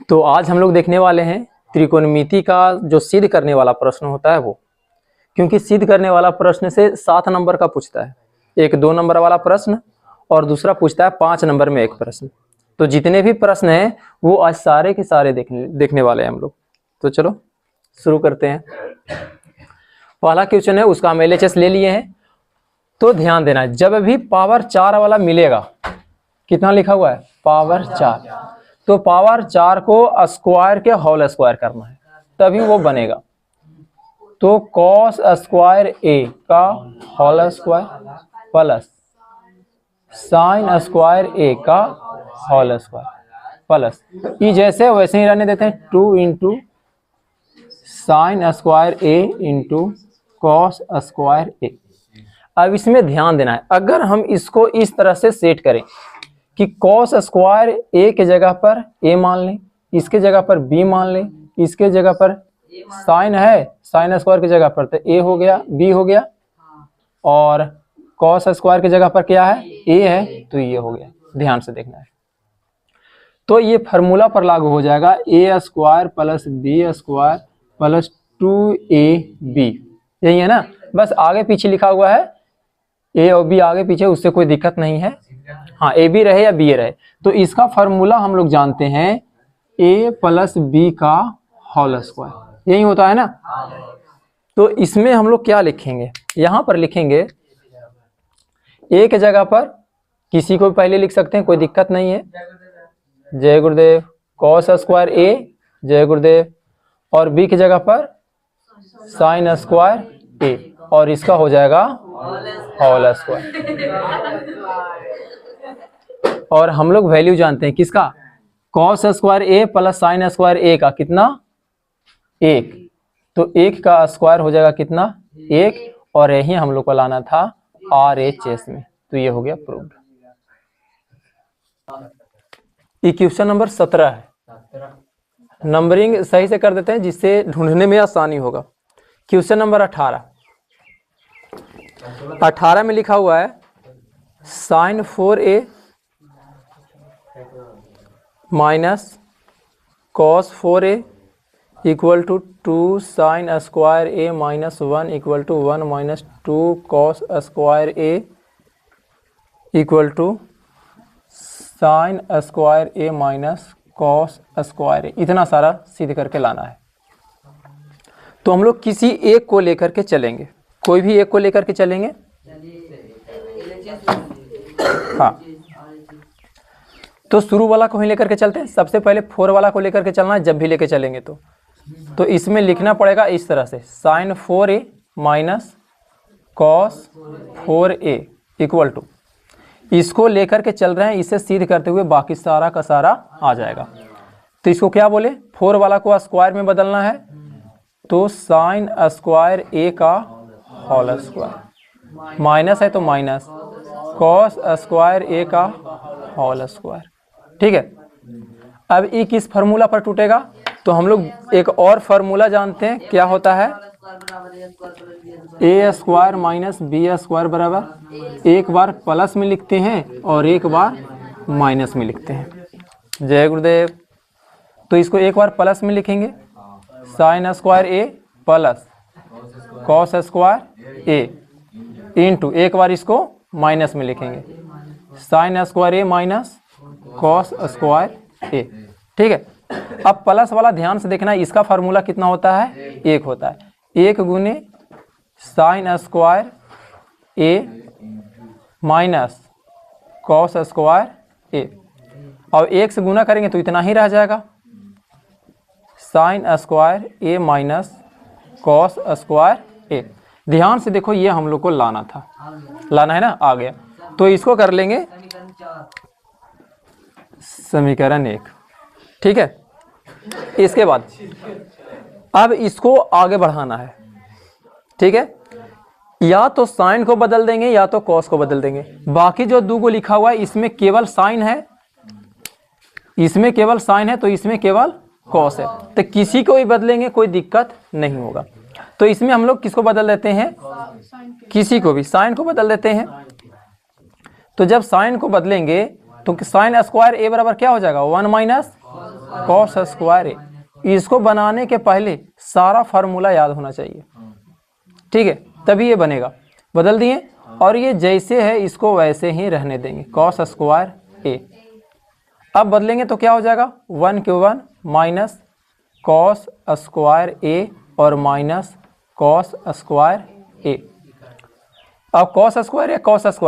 तो आज हम लोग देखने वाले हैं त्रिकोणमिति का जो सिद्ध करने वाला प्रश्न होता है वो, क्योंकि सिद्ध करने वाला प्रश्न से 7 नंबर का पूछता है, एक 2 नंबर वाला प्रश्न और दूसरा पूछता है 5 नंबर में एक प्रश्न। तो जितने भी प्रश्न हैं वो आज सारे के सारे देखने वाले हैं हम लोग। तो चलो शुरू करते हैं। पहला क्वेश्चन है, उसका हम LHS ले लिए हैं। तो ध्यान देना, जब भी पावर 4 वाला मिलेगा, कितना लिखा हुआ है पावर 4, तो पावर 4 को स्क्वायर के होल स्क्वायर करना है तभी वो बनेगा। तो कॉस स्क्वायर ए का whole square plus sine square A का होल स्क्वायर प्लस ये जैसे वैसे ही रहने देते हैं 2 इंटू साइन स्क्वायर ए इंटू कॉस स्क्वायर ए। अब इसमें ध्यान देना है, अगर हम इसको इस तरह से सेट करें कि कॉस स्क्वायर ए के जगह पर ए मान लें, इसके जगह पर बी मान लें, इसके जगह पर साइन है, साइन स्क्वायर की जगह पर तो ए हो गया, बी हो गया, और कॉस स्क्वायर की जगह पर क्या है ए है, तो ये हो गया। ध्यान से देखना है, तो ये फार्मूला पर लागू हो जाएगा A square plus B square plus 2ab, यही है ना। बस आगे पीछे लिखा हुआ है ए और बी आगे पीछे, उससे कोई दिक्कत नहीं है। हाँ, ए बी रहे या बी ए रहे, तो इसका फार्मूला हम लोग जानते हैं ए प्लस बी का होल स्क्वायर, यही होता है ना। तो इसमें हम लोग क्या लिखेंगे, यहाँ पर लिखेंगे ए के जगह पर किसी को पहले लिख सकते हैं, कोई दिक्कत नहीं है, जय गुरुदेव, कॉस स्क्वायर ए, जय गुरुदेव, और बी की जगह पर साइन स्क्वायर ए, और इसका हो जाएगा होल स्क्वायर। और हम लोग वैल्यू जानते हैं किसका, cos square A plus sine square A का कितना 1, तो 1 का स्क्वायर हो जाएगा कितना 1, और यही हम लोग को लाना था RHS में। तो ये हो गया प्रूव्ड। क्वेश्चन नंबर 17 है, नंबरिंग सही से कर देते हैं जिससे ढूंढने में आसानी होगा। क्वेश्चन नंबर 18 में लिखा हुआ है sine 4a minus cos 4a equal to 2 sine square A minus 1 equal to 1 minus 2 cos square A equal to sine square A minus cos square A. इतना सारा सिद्ध करके लाना है। तो हम लोग किसी एक को लेकर के चलेंगे, कोई भी एक को लेकर के चलेंगे। हाँ, तो शुरू वाला को ही लेकर के चलते हैं। सबसे पहले 4 वाला को लेकर के चलना है, जब भी लेके चलेंगे तो इसमें लिखना पड़ेगा इस तरह से, sine 4a minus cos 4a equal to, इसको लेकर के चल रहे हैं, इसे सिद्ध करते हुए बाकी सारा का सारा आ जाएगा। तो इसको क्या बोले, 4 वाला को स्क्वायर में बदलना है, तो साइन स्क्वायर ए का होल स्क्वायर, माइनस है तो माइनस कॉस स्क्वायर ए का होल स्क्वायर। ठीक है, अब ये किस फार्मूला पर टूटेगा, तो हम लोग एक और फार्मूला जानते हैं, क्या होता है ए स्क्वायर माइनस बी स्क्वायर बराबर, एक बार प्लस में लिखते हैं और एक बार माइनस में लिखते हैं। जय गुरुदेव। तो इसको एक बार प्लस में लिखेंगे, साइन स्क्वायर ए प्लस कॉस स्क्वायर ए इंटू, एक बार इसको माइनस में लिखेंगे, sign square A minus cos square ए। ठीक है, अब प्लस वाला ध्यान से देखना, इसका फार्मूला कितना होता है 1 होता है, 1 गुने sign square A minus cos square ए, और 1 से गुना करेंगे तो इतना ही रह जाएगा, sign square A minus cos square ए। ध्यान से देखो, ये हम लोग को लाना था, लाना है ना, आ गया। तो इसको कर लेंगे समीकरण 1। ठीक है, इसके बाद अब इसको आगे बढ़ाना है। ठीक है, या तो साइन को बदल देंगे या तो कॉस को बदल देंगे। बाकी जो 2 को लिखा हुआ है इसमें केवल साइन है, इसमें केवल साइन है, तो इसमें केवल कॉस है, तो किसी को भी बदलेंगे कोई दिक्कत नहीं होगा। तो इसमें हम लोग किसको बदल देते हैं, किसी को भी, साइन को बदल देते हैं। तो जब साइन को बदलेंगे तो साइन स्क्वायर ए बराबर क्या हो जाएगा 1 माइनस कॉस स्क्वायर ए। इसको बनाने के पहले सारा फार्मूला याद होना चाहिए, ठीक है, तभी ये बनेगा। बदल दिए और ये जैसे है इसको वैसे ही रहने देंगे, कॉस स्क्वायर ए। अब बदलेंगे तो क्या हो जाएगा, 1 के 1 माइनस कॉस स्क्वायर ए और माइनस कॉस स्क्वायर ए। अब कॉस स्क्वायर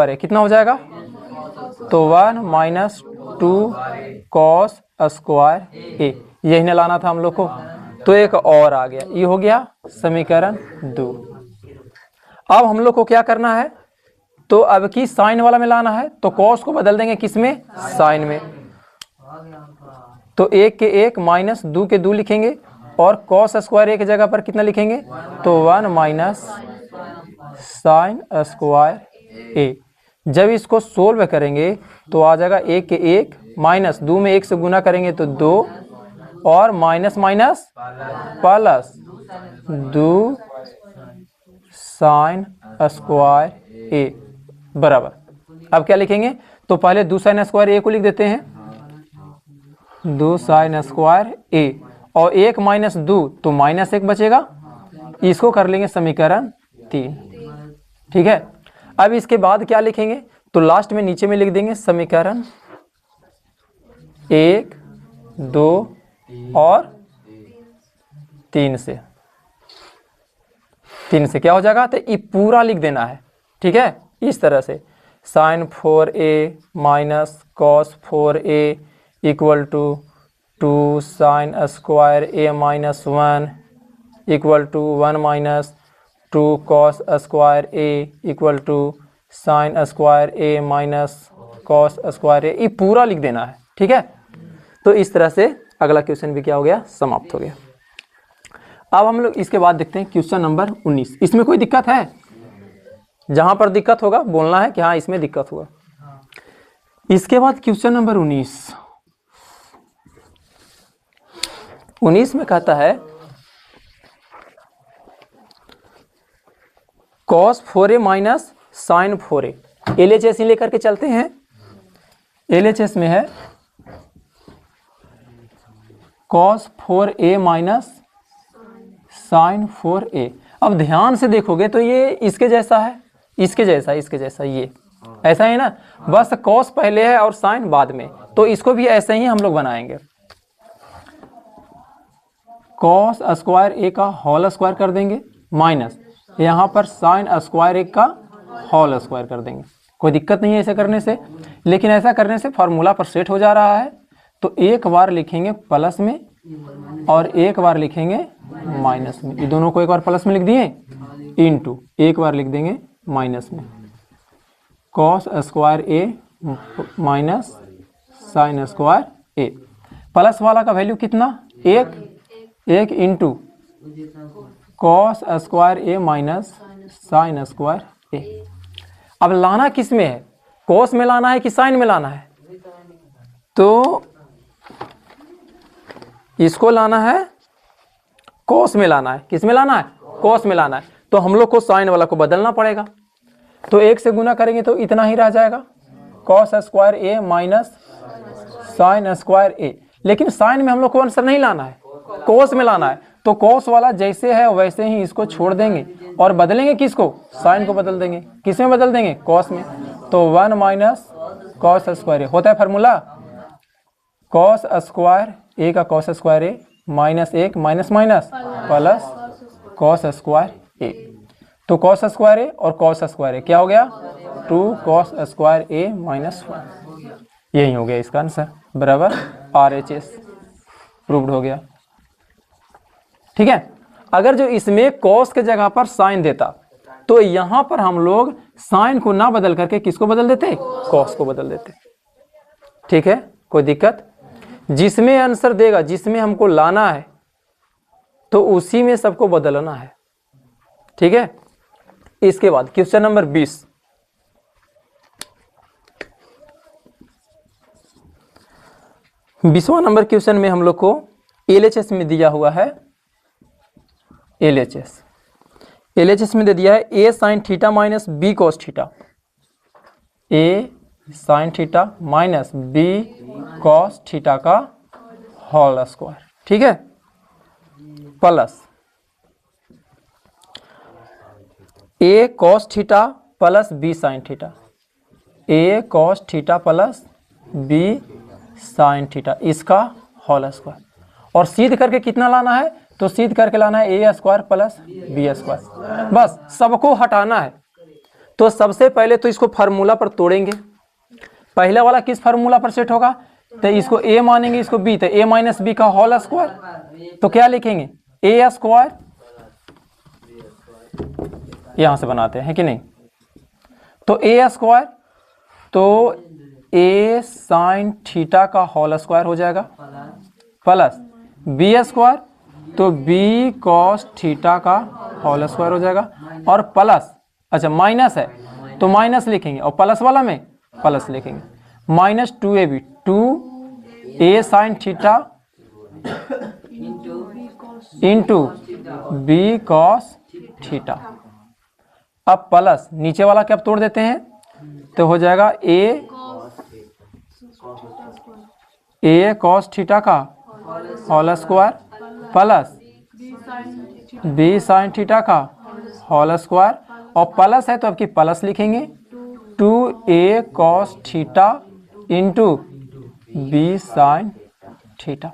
ए कितना हो जाएगा, तो 1 माइनस 2 कॉस स्क्वायर ए, यही न लाना था हम लोग को, तो एक और आ गया, ये हो गया समीकरण 2। अब हम लोग को क्या करना है, तो अब की साइन वाला में लाना है, तो कॉस को बदल देंगे किस में, साइन में। तो 1 के 1 माइनस 2 के 2 लिखेंगे और कॉस स्क्वायर ए की जगह पर कितना लिखेंगे, तो 1 माइनस साइन स्क्वायर ए। जब इसको सोल्व करेंगे तो आ जाएगा 1 के 1 माइनस 2 में 1 से गुना करेंगे तो 2 और minus minus plus 2 sine square A बराबर। अब क्या लिखेंगे, तो पहले 2 साइन स्क्वायर ए को लिख देते हैं, 2 साइन स्क्वायर ए और 1 माइनस 2 तो माइनस 1 बचेगा, इसको कर लेंगे समीकरण 3, ठीक है। अब इसके बाद क्या लिखेंगे, तो लास्ट में नीचे में लिख देंगे समीकरण 1 2 और 3 से क्या हो जाएगा, तो ये पूरा लिख देना है, ठीक है। इस तरह से sine 4a minus cos 4a equal to 2 sine square A minus 1 equal to 1 minus 2 cos square A equal to sine square A minus cos square A, ये पूरा लिख देना है, ठीक है। तो इस तरह से अगला क्वेश्चन भी क्या हो गया, समाप्त हो गया। अब हम लोग इसके बाद देखते हैं क्वेश्चन नंबर 19। इसमें कोई दिक्कत है, जहां पर दिक्कत होगा बोलना है कि हाँ इसमें दिक्कत हुआ। इसके बाद क्वेश्चन नंबर 19 में कहता है cos 4a minus sine 4a। LHS ही लेकर के चलते हैं, LHS में है cos 4a minus sine 4a। अब ध्यान से देखोगे तो ये इसके जैसा है, इसके जैसा ये ऐसा है ना, बस कॉस पहले है और साइन बाद में, तो इसको भी ऐसे ही हम लोग बनाएंगे। कॉस स्क्वायर ए का होल स्क्वायर कर देंगे माइनस यहाँ पर साइन स्क्वायर ए का होल स्क्वायर कर देंगे। कोई दिक्कत नहीं है ऐसे करने से, लेकिन ऐसा करने से फार्मूला पर सेट हो जा रहा है। तो एक बार लिखेंगे प्लस में और एक बार लिखेंगे माइनस में, ये दोनों को एक बार प्लस में लिख दिए, इनटू एक बार लिख देंगे माइनस में। Cos square A minus sine square A, plus वाला का वैल्यू कितना, एक into cos square A minus sine square ए। अब लाना किस में है, कॉस में लाना है कि साइन में लाना है, तो इसको लाना है कॉस में लाना है। किस में लाना है, कॉस में लाना है, तो हम लोग को साइन वाला को बदलना पड़ेगा। तो 1 से गुना करेंगे तो इतना ही रह जाएगा, cos square A minus sine square ए। लेकिन साइन में हम लोग को आंसर नहीं लाना है, कॉस में लाना है। तो कॉस वाला जैसे है वैसे ही इसको छोड़ देंगे और बदलेंगे किसको, साइन को बदल देंगे। किस में बदल देंगे, कॉस में। तो 1 माइनस कॉस स्क्वायर ए होता है फार्मूला, कॉस स्क्वायर ए का cos square A minus 1 minus minus plus cos square A. तो कॉस स्क्वायर ए और कॉस स्क्वायर ए क्या हो गया, 2 कॉस स्क्वायर ए माइनस 1। यही हो गया इसका आंसर, बराबर RHS प्रूव्ड हो गया। ठीक है। अगर जो इसमें कॉस के जगह पर साइन देता तो यहां पर हम लोग साइन को ना बदल करके किसको बदल देते, कॉस को बदल देते। ठीक है, कोई दिक्कत। जिसमें आंसर देगा, जिसमें हमको लाना है, तो उसी में सबको बदलना है। ठीक है। इसके बाद क्वेश्चन नंबर 20। बीसवां नंबर क्वेश्चन में हम लोग को LHS में दिया हुआ है, LHS में दे दिया है A sine theta minus B cos theta, A sine theta minus B cos theta का होल स्क्वायर, ठीक है, plus A cos theta plus B sine theta, A cos theta plus B sine theta, इसका whole square. और सीध करके कितना लाना है, तो सीध करके लाना है ए स्क्वायर प्लस बी स्क्वायर, बस सबको हटाना है। तो सबसे पहले तो इसको फार्मूला पर तोड़ेंगे। पहला वाला किस फार्मूला पर सेट होगा, तो इसको ए मानेंगे, इसको बी, तो ए माइनस बी का होल स्क्वायर। तो क्या लिखेंगे, ए स्क्वायर, यहां से बनाते हैं कि नहीं, तो ए स्क्वायर, तो ए साइन थीटा का होल स्क्वायर हो जाएगा, प्लस बी स्क्वायर, तो बी कॉस थीटा का होल स्क्वायर हो जाएगा, और प्लस, अच्छा माइनस है तो माइनस लिखेंगे, और प्लस वाला में प्लस लिखेंगे, minus 2ab, 2a sine theta into b cos theta. अब प्लस नीचे वाला क्या तोड़ देते हैं, तो हो जाएगा ए कॉस थीटा का whole square plus B sine theta का होल स्क्वायर, और प्लस है तो आपकी प्लस लिखेंगे, 2a cos theta into b sine theta.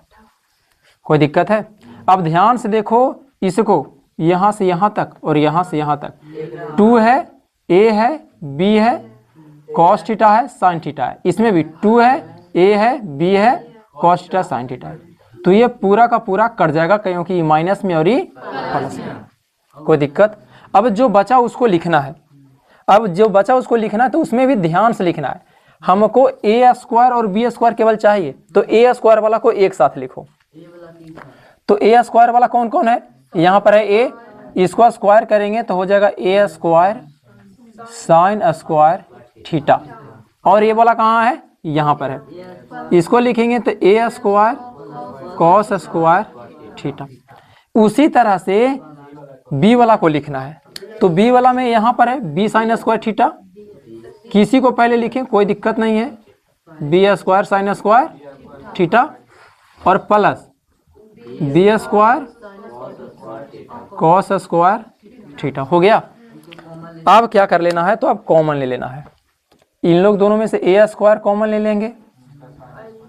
कोई दिक्कत है? अब ध्यान से देखो इसको, यहां से यहां तक और यहां से यहां तक 2 है, a है, b है, कॉस थीटा है, साइन थीटा है, इसमें भी 2 है, a है, b है, कॉस थीटा साइन थीटा है। तो ये पूरा का पूरा कट जाएगा क्योंकि ये माइनस में और ये प्लस में। कोई दिक्कत? अब जो बचा उसको लिखना है, अब जो बचा उसको लिखना है, तो उसमें भी ध्यान से लिखना है। हमको ए स्क्वायर और बी स्क्वायर केवल चाहिए, तो ए स्क्वायर वाला को एक साथ लिखो। तो ए स्क्वायर वाला कौन कौन है, यहाँ पर है ए, इसको स्क्वायर करेंगे तो हो जाएगा A square sine square theta, और ये वाला कहाँ है, यहाँ पर है, इसको लिखेंगे तो a square cos square theta. उसी तरह से बी वाला को लिखना है, तो बी वाला में यहाँ पर है बी साइन स्क्वायर थीटा, किसी को पहले लिखें कोई दिक्कत नहीं है, B square sine square theta, और plus B square cos square theta. हो गया। अब क्या कर लेना है, तो अब कॉमन ले लेना है, इन लोग दोनों में से ए स्क्वायर कॉमन ले लेंगे,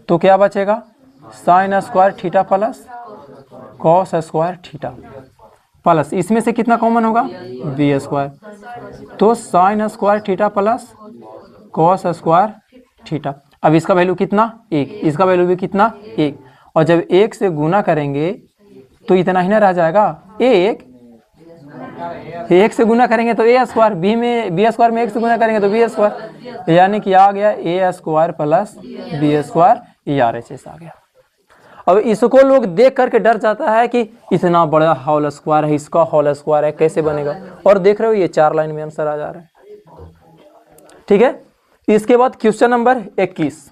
तो क्या बचेगा, sign square theta plus cos square theta, plus इसमें से कितना कॉमन होगा, बी स्क्वायर, तो sine square theta plus cos square theta. अब इसका वैल्यू कितना, 1, इसका वैल्यू भी कितना, 1, और जब 1 से गुना करेंगे तो इतना ही ना रह जाएगा, 1 से गुना करेंगे तो ए स्क्वायर, बी स्क्वायर में 1 से गुना करेंगे तो बी स्क्वायर, यानी कि आ गया ए स्क्वायर प्लस बी स्क्वायर, ये RHS आ गया। अब इसको लोग देख करके डर जाता है कि इतना बड़ा होल स्क्वायर है, इसका होल स्क्वायर है, कैसे बनेगा, और देख रहे हो ये 4 लाइन में आंसर आ जा रहा है। ठीक है, इसके बाद क्वेश्चन नंबर 21,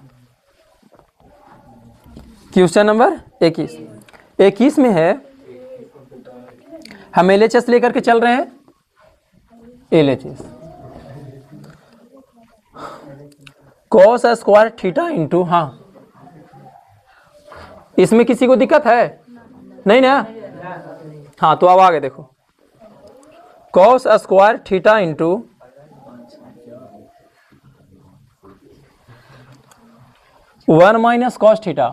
क्वेश्चन नंबर 21 में है, हम LHS लेकर के चल रहे हैं, LHS cos square theta into, हाँ इसमें किसी को दिक्कत है नहीं ना, हाँ तो अब आगे देखो, cos square theta into 1 minus cos theta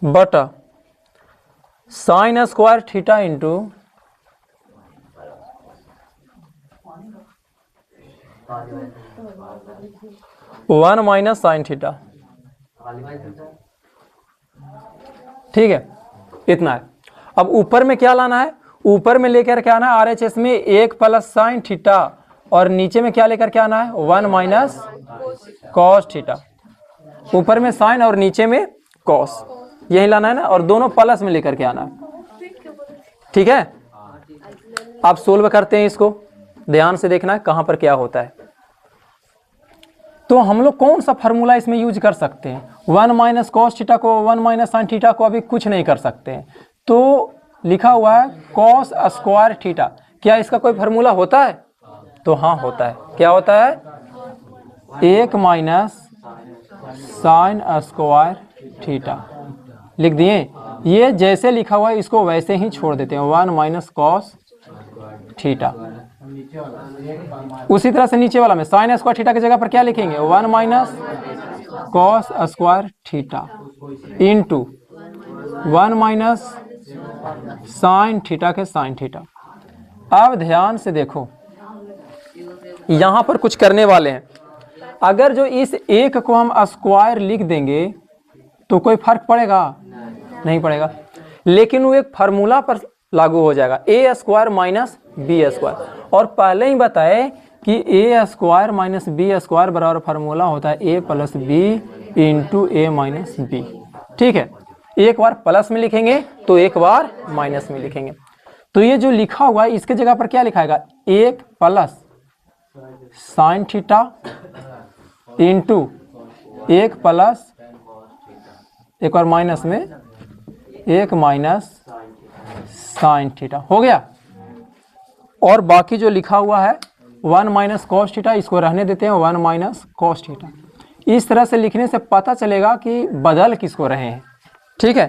बटा sine square theta into 1 minus sine theta. ठीक है, इतना है। अब ऊपर में क्या लाना है, ऊपर में लेकर के आना है RHS में 1 प्लस साइन थीटा, और नीचे में क्या लेकर के आना है, 1 माइनस कॉस थीटा। ऊपर में साइन और नीचे में कॉस, यही लाना है ना, और दोनों प्लस में लेकर के आना है। ठीक है, आप सोल्व करते हैं इसको, ध्यान से देखना है कहां पर क्या होता है। तो हम लोग कौन सा फार्मूला इसमें यूज कर सकते हैं, 1 माइनस कॉस थीटा को 1 माइनस साइन थीटा को अभी कुछ नहीं कर सकते हैं, तो लिखा हुआ है कॉस स्क्वायर थीटा, क्या इसका कोई फार्मूला होता है, तो हाँ होता है। क्या होता है, 1 माइनस साइन स्क्वायर थीटा लिख दिए। ये जैसे लिखा हुआ है इसको वैसे ही छोड़ देते हैं, 1 माइनस कॉस थीटा। उसी तरह से नीचे वाला में साइन स्क्वायर थीटा की जगह पर क्या लिखेंगे, 1 minus cos square theta into 1 minus sine theta के साइन थीटा। अब ध्यान से देखो, यहां पर कुछ करने वाले हैं। अगर जो इस एक को हम स्क्वायर लिख देंगे तो कोई फर्क पड़ेगा, नहीं पड़ेगा, लेकिन वो एक फार्मूला पर लागू हो जाएगा, A square minus B square. और पहले ही बताए कि ए स्क्वायर माइनस बी स्क्वायर बराबर फार्मूला होता है ए plus b into a minus B. ठीक है, एक बार प्लस में लिखेंगे तो एक बार माइनस में लिखेंगे। तो ये जो लिखा हुआ है इसके जगह पर क्या लिखाएगा, 1 plus sign theta into 1 plus एक बार माइनस में 1 माइनस साइन थीटा हो गया। और बाकी जो लिखा हुआ है 1 माइनस कॉस थीटा, इसको रहने देते हैं 1 माइनस कॉस थीटा। इस तरह से लिखने से पता चलेगा कि बदल किसको रहे हैं। ठीक है,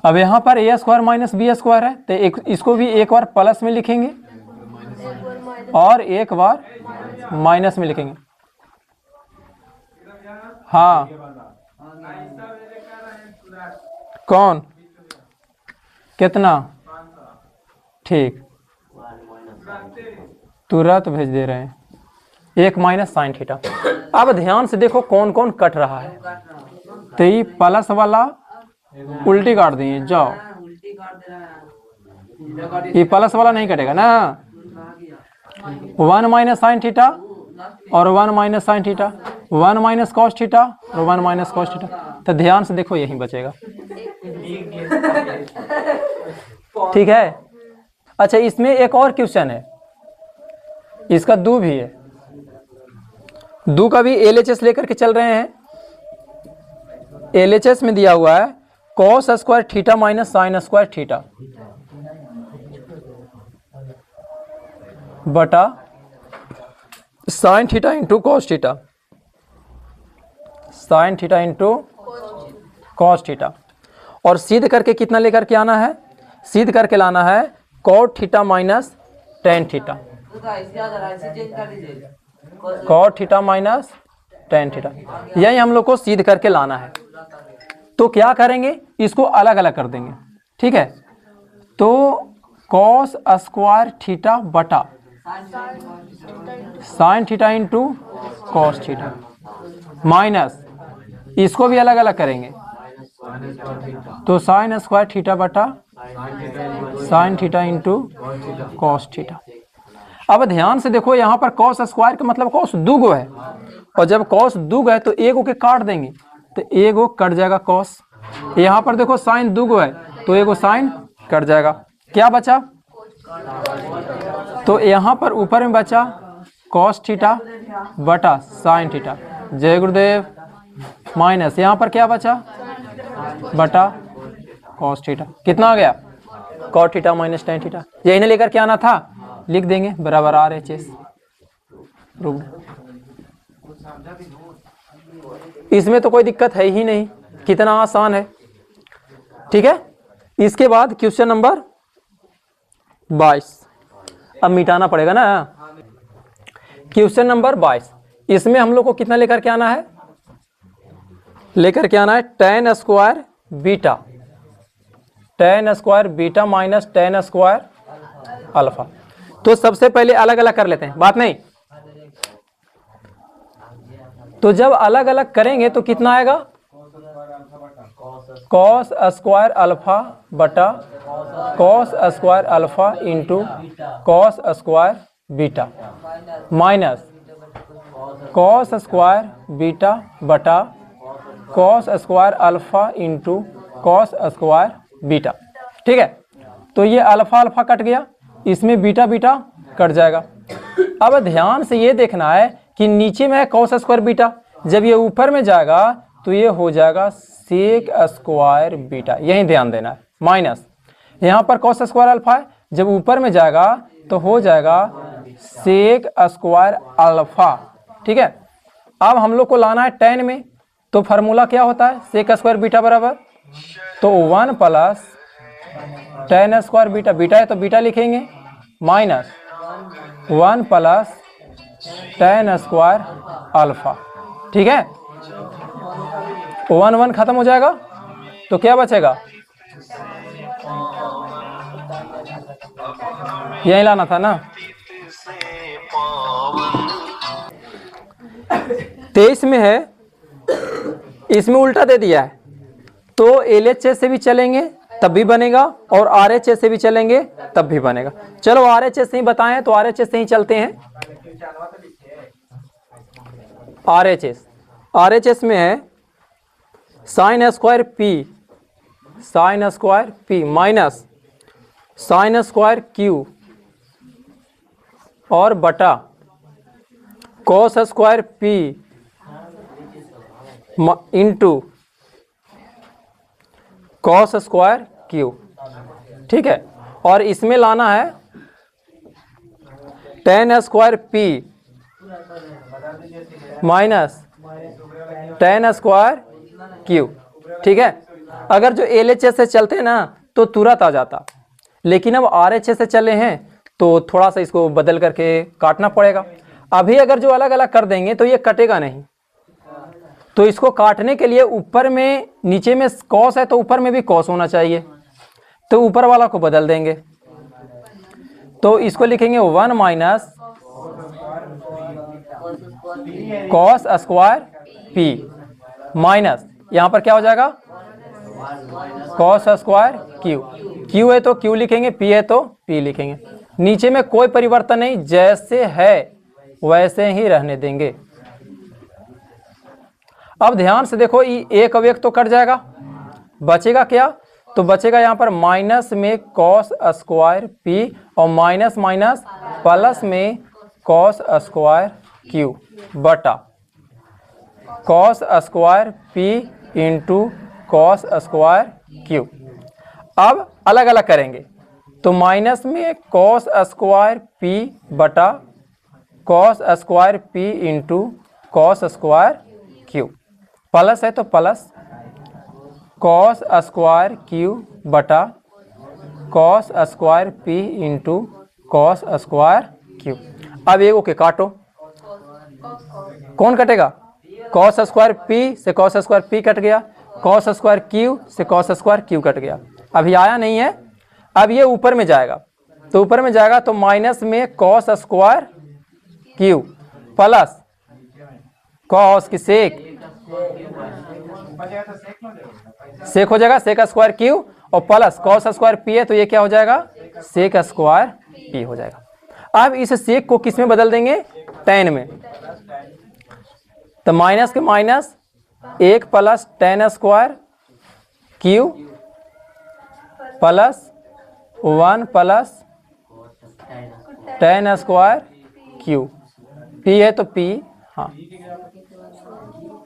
अब यहाँ पर ए स्क्वायर माइनस बी स्क्वायर है तो इसको भी एक बार प्लस में लिखेंगे और एक बार माइनस में लिखेंगे। हाँ कौन कितना, ठीक, तुरंत भेज दे रहे हैं, 1 माइनस साइन थीटा। अब ध्यान से देखो कौन कौन कट रहा है, तो ये प्लस वाला उल्टी काट दिए, जाओ, ये प्लस वाला नहीं कटेगा ना, 1 माइनस साइन थीटा और 1 minus sine theta, 1 minus cos theta और 1 माइनस कॉस थीटा। तो ध्यान से देखो यही बचेगा। ठीक है, अच्छा इसमें एक और क्वेश्चन है, इसका दो भी है, दो का भी एलएचएस लेकर के चल रहे हैं। एलएचएस में दिया हुआ है cos square theta minus sine square theta बटा sine theta into cos theta, sine theta into cos theta. और सिद्ध करके कितना लेकर के आना है, सिद्ध करके लाना है cot theta minus tan theta, cot theta minus tan theta, यही हम लोग को सिद्ध करके लाना है। तो क्या करेंगे, इसको अलग अलग कर देंगे। ठीक है, तो कॉस स्क्वायर थीटा बटा sine theta into cos theta minus, इसको भी अलग अलग करेंगे, तो साइन स्क्वायर थीटा बटा sine theta into cos theta. अब ध्यान से देखो, यहाँ पर कॉस स्क्वायर का मतलब कॉस दुगो है, और जब कॉस दुगो है तो एगो के काट देंगे, तो एगो कट जाएगा कॉस। यहाँ पर देखो साइन दुगो है तो एगो साइन कट जाएगा, क्या बचा, तो यहाँ पर ऊपर में बचा कॉस थीटा बटा साइन थीटा, जय गुरुदेव, माइनस यहाँ पर क्या बचा बटा कॉस थीटा, कितना आ गया cot theta minus tan theta. यही ना लेकर के आना था, लिख देंगे बराबर RHS। इसमें तो कोई दिक्कत है ही नहीं, कितना आसान है। ठीक है, इसके बाद क्वेश्चन नंबर 22, अब मिटाना पड़ेगा ना। क्वेश्चन नंबर 22, इसमें हम लोग को कितना लेकर के आना है, लेकर के आना है ten square beta, ten square beta minus ten square alpha. तो सबसे पहले अलग अलग कर लेते हैं, बात नहीं, तो जब अलग अलग करेंगे तो कितना आएगा, कॉस स्क्वायर अल्फा बटा cos square alpha into cos square beta minus cos square beta बटा cos square alpha into cos square beta. ठीक है, तो ये अल्फा अल्फा कट गया, इसमें बीटा बीटा कट जाएगा। अब ध्यान से ये देखना है कि नीचे में है कॉस स्क्वायर बीटा, जब ये ऊपर में जाएगा तो ये हो जाएगा सेक स्क्वायर बीटा, यही ध्यान देना है, माइनस यहाँ पर कॉस स्क्वायर अल्फा है, जब ऊपर में जाएगा तो हो जाएगा सेक स्क्वायर अल्फा। ठीक है, अब हम लोग को लाना है tan में, तो फार्मूला क्या होता है, सेक स्क्वायर बीटा बराबर, तो 1 plus tan square beta, beta है तो बीटा लिखेंगे, minus 1 plus tan square alpha. ठीक है, 1 1 खत्म हो जाएगा तो क्या बचेगा, यही लाना था ना। 23 में है, इसमें उल्टा दे दिया है, तो LHS से भी चलेंगे तब भी बनेगा और RHS से भी चलेंगे तब भी बनेगा। चलो RHS से ही बताएं तो RHS से ही चलते हैं। RHS में है sign square P minus sine square Q और बटा cos square P into cos square Q. ठीक है, और इसमें लाना है tan square P minus tan square Q. ठीक है, अगर जो LHS से चलते ना तो तुरंत आ जाता, लेकिन अब RHS से चले हैं तो थोड़ा सा इसको बदल करके काटना पड़ेगा। अभी अगर जो अलग अलग कर देंगे तो ये कटेगा नहीं, तो इसको काटने के लिए ऊपर में, नीचे में कॉस है तो ऊपर में भी कॉस होना चाहिए, तो ऊपर वाला को बदल देंगे, तो इसको लिखेंगे 1 minus cos square P minus, यहाँ पर क्या हो जाएगा कॉस स्क्वायर क्यू। क्यू है तो क्यू लिखेंगे, पी है तो पी लिखेंगे, नीचे में कोई परिवर्तन नहीं, जैसे है वैसे ही रहने देंगे। अब ध्यान से देखो, एक अब एक तो कट जाएगा, बचेगा क्या, तो बचेगा यहाँ पर माइनस में कॉस स्क्वायर पी और माइनस माइनस प्लस में कॉस स्क्वायर क्यू बटा cos square P into cos square Q. अब अलग अलग करेंगे, तो माइनस में कॉस स्क्वायर पी बटा cos square P into cos square Q, plus है तो प्लस कॉस स्क्वायर क्यू बटा cos square P into cos square Q. अब एक ओके काटो, कौन कटेगा, कॉस स्क्वायर पी से कॉस स्क्वायर पी कट गया, कॉस स्क्वायर क्यू से कॉस स्क्वायर क्यू कट गया। अभी आया नहीं है, अब ये ऊपर में जाएगा, तो ऊपर में जाएगा तो माइनस में cos square Q plus cos की सेक हो जाएगा सेक स्क्वायर क्यू और प्लस कॉस स्क्वायर पी है तो ये क्या हो जाएगा सेक स्क्वायर पी हो जाएगा। अब इस सेक को किस में बदल देंगे, tan में, तो माइनस के minus 1 plus tan square Q plus 1 plus tan square Q, P है तो पी, हाँ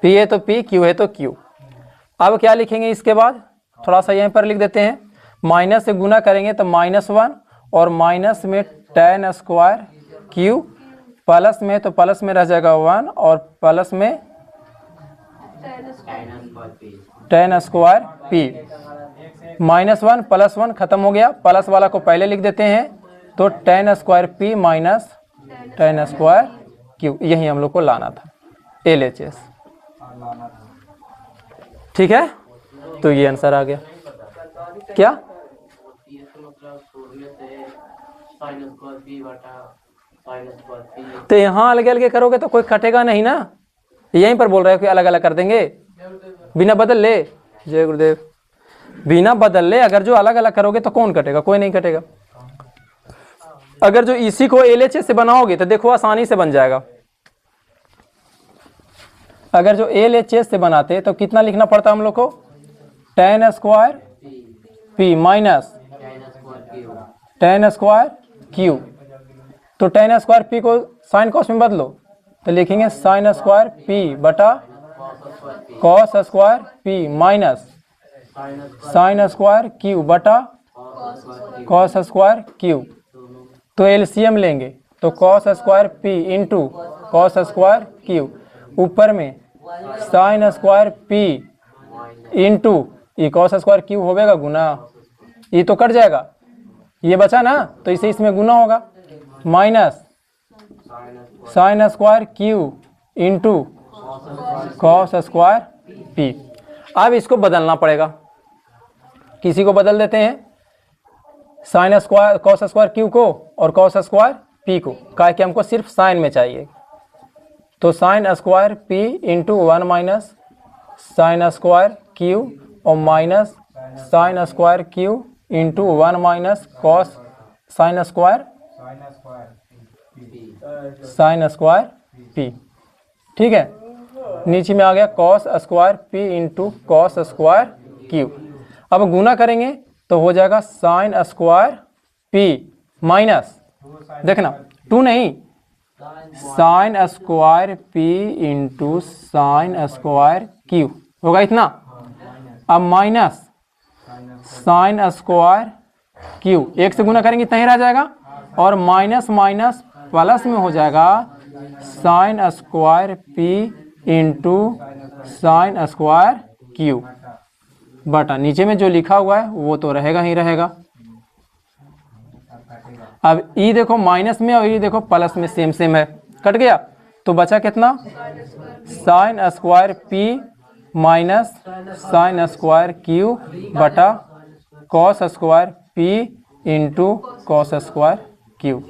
पी है तो पी, क्यू है तो क्यू। अब क्या लिखेंगे इसके बाद, थोड़ा सा यहीं पर लिख देते हैं, माइनस से गुना करेंगे तो -1 और माइनस में tan स्क्वायर क्यू, प्लस में तो प्लस में रह जाएगा 1 और प्लस में tan स्क्वायर पी, -1 प्लस 1 खत्म हो गया, प्लस वाला को पहले लिख देते हैं, तो tan square P minus tan square Q, यही हम लोग को लाना था LHS। ठीक है, तो ये आंसर आ गया। क्या तो यहाँ अलग अलग करोगे तो कोई कटेगा नहीं ना, यहीं पर बोल रहे हो कि अलग अलग कर देंगे, बिना बदल ले, जय गुरुदेव, बिना बदल ले अगर जो अलग अलग करोगे तो कौन कटेगा, कोई नहीं कटेगा। अगर जो इसी को LHS से बनाओगे तो देखो आसानी से बन जाएगा। अगर जो LHS से बनाते तो कितना लिखना पड़ता हम लोग को, tan square P minus tan square Q, तो tan स्क्वायर पी को साइन कॉस में बदलो तो लिखेंगे साइन स्क्वायर पी बटा cos square P minus sine square Q बटा कॉस स्क्वायर क्यू, तो एलसीएम लेंगे तो cos square P into cos square Q, ऊपर में sign square P into E cos square Q होगा गुना, ये तो कट जाएगा, ये बचा ना, तो इसे इसमें गुना होगा, minus sine square Q into cos square P. अब इसको बदलना पड़ेगा, किसी को बदल देते हैं, sine square cos square Q को और कॉस स्क्वायर पी को, क्या कि हमको सिर्फ साइन में चाहिए, तो sine square P into 1 minus sine square Q और minus sine square Q into 1 minus cos sine square P. ठीक है, नीचे में आ गया cos square P into cos square Q. अब गुना करेंगे तो हो जाएगा साइन स्क्वायर पी माइनस, देखना 2 नहीं, sign square P into sine square Q होगा इतना, अब माइनस साइन स्क्वायर क्यू, एक से गुना करेंगे इतना ही रह जाएगा, और माइनस माइनस प्लस में हो जाएगा sign square P into sine square Q बटा नीचे में जो लिखा हुआ है वो तो रहेगा ही रहेगा। अब ई देखो माइनस में और ई देखो प्लस में सेम सेम है, कट गया, तो बचा कितना, sine square P minus sine square Q बटा cos square P into cos square Q,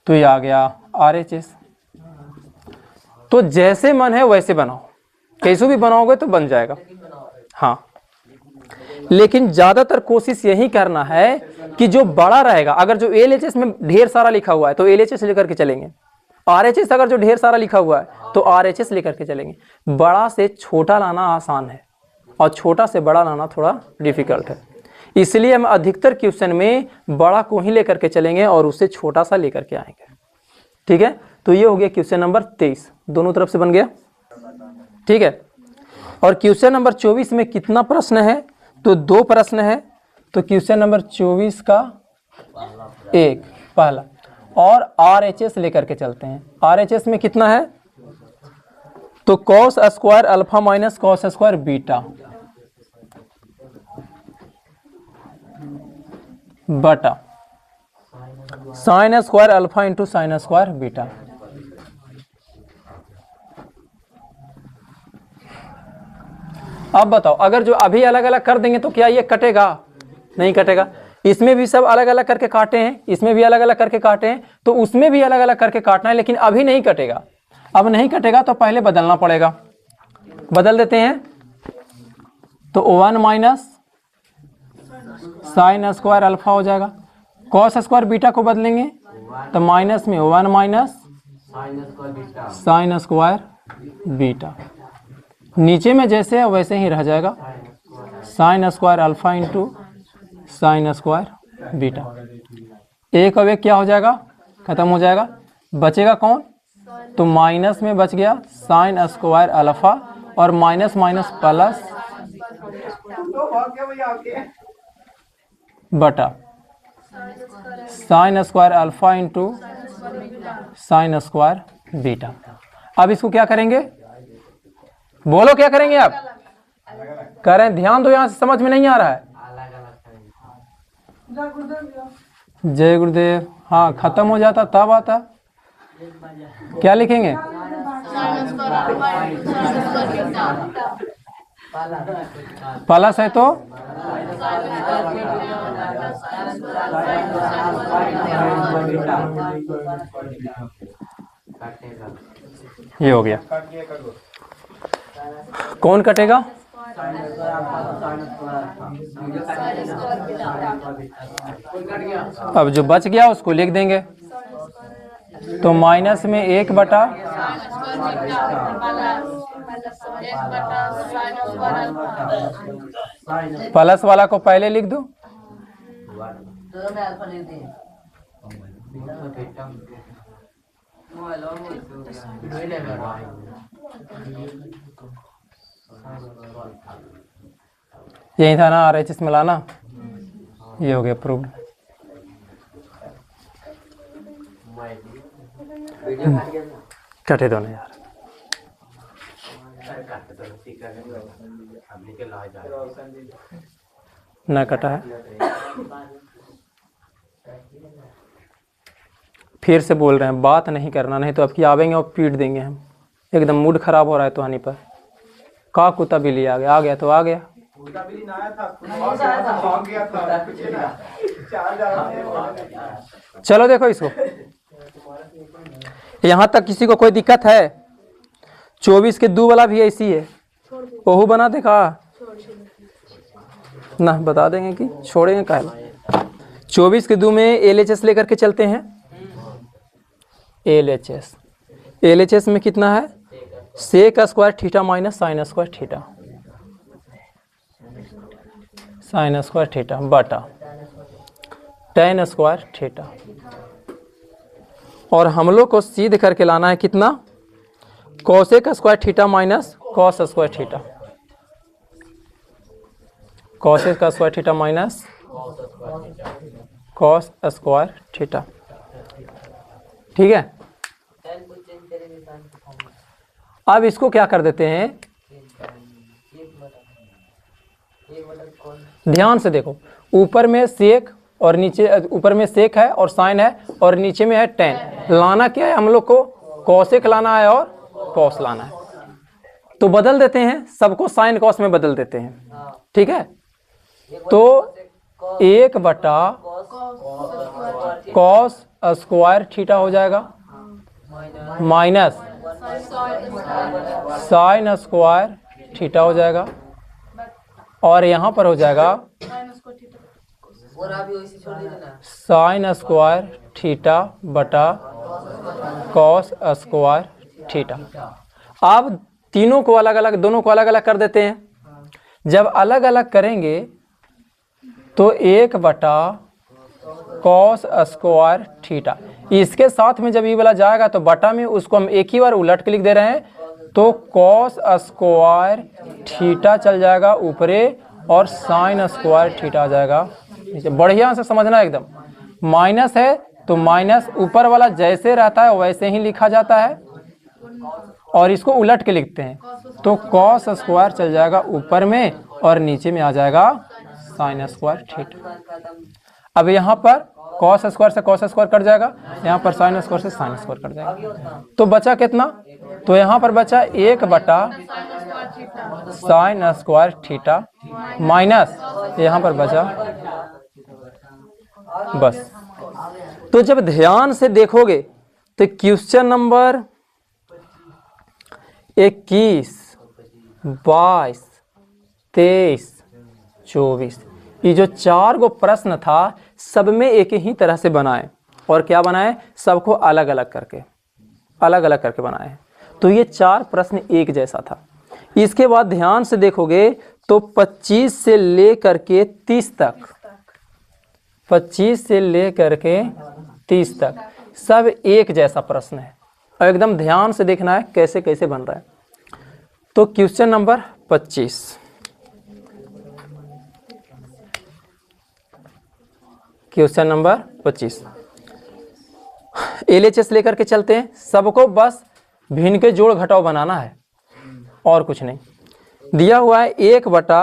तो ये आ गया RHS। तो जैसे मन है वैसे बनाओ, कैसे भी बनाओगे तो बन जाएगा। हाँ, लेकिन ज्यादातर कोशिश यही करना है कि जो बड़ा रहेगा, अगर जो LHS में ढेर सारा लिखा हुआ है तो LHS लेकर के चलेंगे, RHS अगर जो ढेर सारा लिखा हुआ है तो RHS लेकर के चलेंगे। बड़ा से छोटा लाना आसान है और छोटा से बड़ा लाना थोड़ा डिफिकल्ट है, इसलिए हम अधिकतर क्वेश्चन में बड़ा को ही लेकर के चलेंगे और उससे छोटा सा लेकर के आएंगे। ठीक है, तो ये हो गया क्वेश्चन नंबर 23, दोनों तरफ से बन गया। ठीक है, और क्वेश्चन नंबर 24 में कितना प्रश्न है, तो 2 प्रश्न है, तो क्वेश्चन नंबर 24 का 1 पहला, और RHS लेकर के चलते हैं। RHS में कितना है, तो cos square alpha minus cos square beta बटा sine square alpha into sine square beta. अब बताओ, अगर जो अभी अलग अलग कर देंगे तो क्या ये कटेगा, नहीं कटेगा। इसमें भी सब अलग अलग करके काटे हैं, इसमें भी अलग अलग करके काटे हैं, तो उसमें भी अलग अलग करके काटना है, लेकिन अभी नहीं कटेगा। अब नहीं कटेगा तो पहले बदलना पड़ेगा, बदल देते हैं, तो 1 माइनस साइन स्क्वायर अल्फा हो जाएगा, कॉस स्क्वायर बीटा को बदलेंगे तो माइनस में 1 माइनस साइन स्क्वायर बीटा, नीचे में जैसे है वैसे ही रह जाएगा, sign square alpha into sine square beta. एक और एक क्या हो जाएगा, खत्म हो जाएगा, बचेगा कौन, तो माइनस में बच गया साइन स्क्वायर अल्फा और माइनस माइनस प्लस बटा sine square alpha into sine square beta. अब इसको क्या करेंगे, बोलो क्या करेंगे आप, करें, ध्यान दो, यहां से समझ में नहीं आ रहा है। जय गुरुदेव, हाँ खत्म हो जाता तब आता, क्या लिखेंगे, प्लस है तो ये हो गया, कौन कटेगा, अब जो बच गया उसको लिख देंगे, तो माइनस में 1 बटा प्लस वाला को पहले लिख दो, यही था ना RHS में लाना, ये हो गया प्रूव। कटे दो ना यार। न कटा है। फिर से बोल रहे हैं बात नहीं करना, नहीं तो आपकी आवेंगे और पीट देंगे हम। एकदम मूड खराब हो रहा है तुहानी पर। का कुत्ता बिल्ली आ गया तो आ गया। चलो देखो इसको, यहाँ तक किसी को कोई दिक्कत है? 24 के 2 वाला भी ऐसी है, ओहू बना देखा ना, बता देंगे कि छोड़ेंगे काहे। 24 के 2 में LHS लेकर के चलते हैं। LHS में कितना है? Sec square theta minus sine square theta, sine square theta बटा टेन स्क्वायर थीटा। और हम लोग को सीध करके लाना है कितना? Cosec square theta minus cos square theta, cosec का square theta minus cos square theta. ठीक है, अब इसको क्या कर देते हैं, ध्यान से देखो, ऊपर में सेक और नीचे, ऊपर में सेक है और साइन है और नीचे में है टेन। लाना क्या है हम लोग को? कॉसेक लाना है और कॉस लाना है। तो बदल देते हैं, सबको साइन कॉस में बदल देते हैं। ठीक है, तो 1 बटा कॉस स्क्वायर थीटा हो जाएगा माइनस साइन स्क्वायर थीटा हो जाएगा, और यहाँ पर हो जाएगा साइन स्क्वायर थीटा बटा कॉस स्क्वायर थीटा। अब तीनों को अलग अलग, दोनों को अलग अलग कर देते हैं। जब अलग अलग करेंगे तो 1 बटा कॉस स्क्वायर थीटा, इसके साथ में जब ये वाला जाएगा तो बटा में उसको हम एक ही बार उलट के लिख दे रहे हैं, तो कॉस स्क्वायर थीटा चल जाएगा ऊपरे और साइन स्क्वायर थीटा आ जाएगा। बढ़िया से समझना एकदम। माइनस है तो माइनस ऊपर वाला जैसे रहता है वैसे ही लिखा जाता है, और इसको उलट के लिखते हैं, तो कॉस स्क्वायर चल जाएगा ऊपर में और नीचे में आ जाएगा साइन स्क्वायर थीटा। अब यहाँ पर कॉस स्क्वायर से कॉस स्क्वायर कट जाएगा, यहाँ पर साइन स्क्वायर से साइन स्क्वायर कट जाएगा। तो बचा कितना? तो यहाँ पर बचा 1 बटा साइन स्क्वायर थीटा माइनस, यहाँ पर बचा बस। तो जब ध्यान से देखोगे तो क्वेश्चन नंबर 21, 22, 23, 24, ये जो 4 गो प्रश्न था सब में एक ही तरह से बनाए। और क्या बनाए? सबको अलग अलग करके बनाए। तो ये 4 प्रश्न एक जैसा था। इसके बाद ध्यान से देखोगे तो 25 से लेकर के 30 तक, 25 से लेकर के 30 तक सब एक जैसा प्रश्न है, और एकदम ध्यान से देखना है कैसे कैसे बन रहा है। तो question number 25, question number 25 LHS लेकर के चलते हैं। सबको बस भिन्न के जोड़ घटाव बनाना है और कुछ नहीं। दिया हुआ है 1 बटा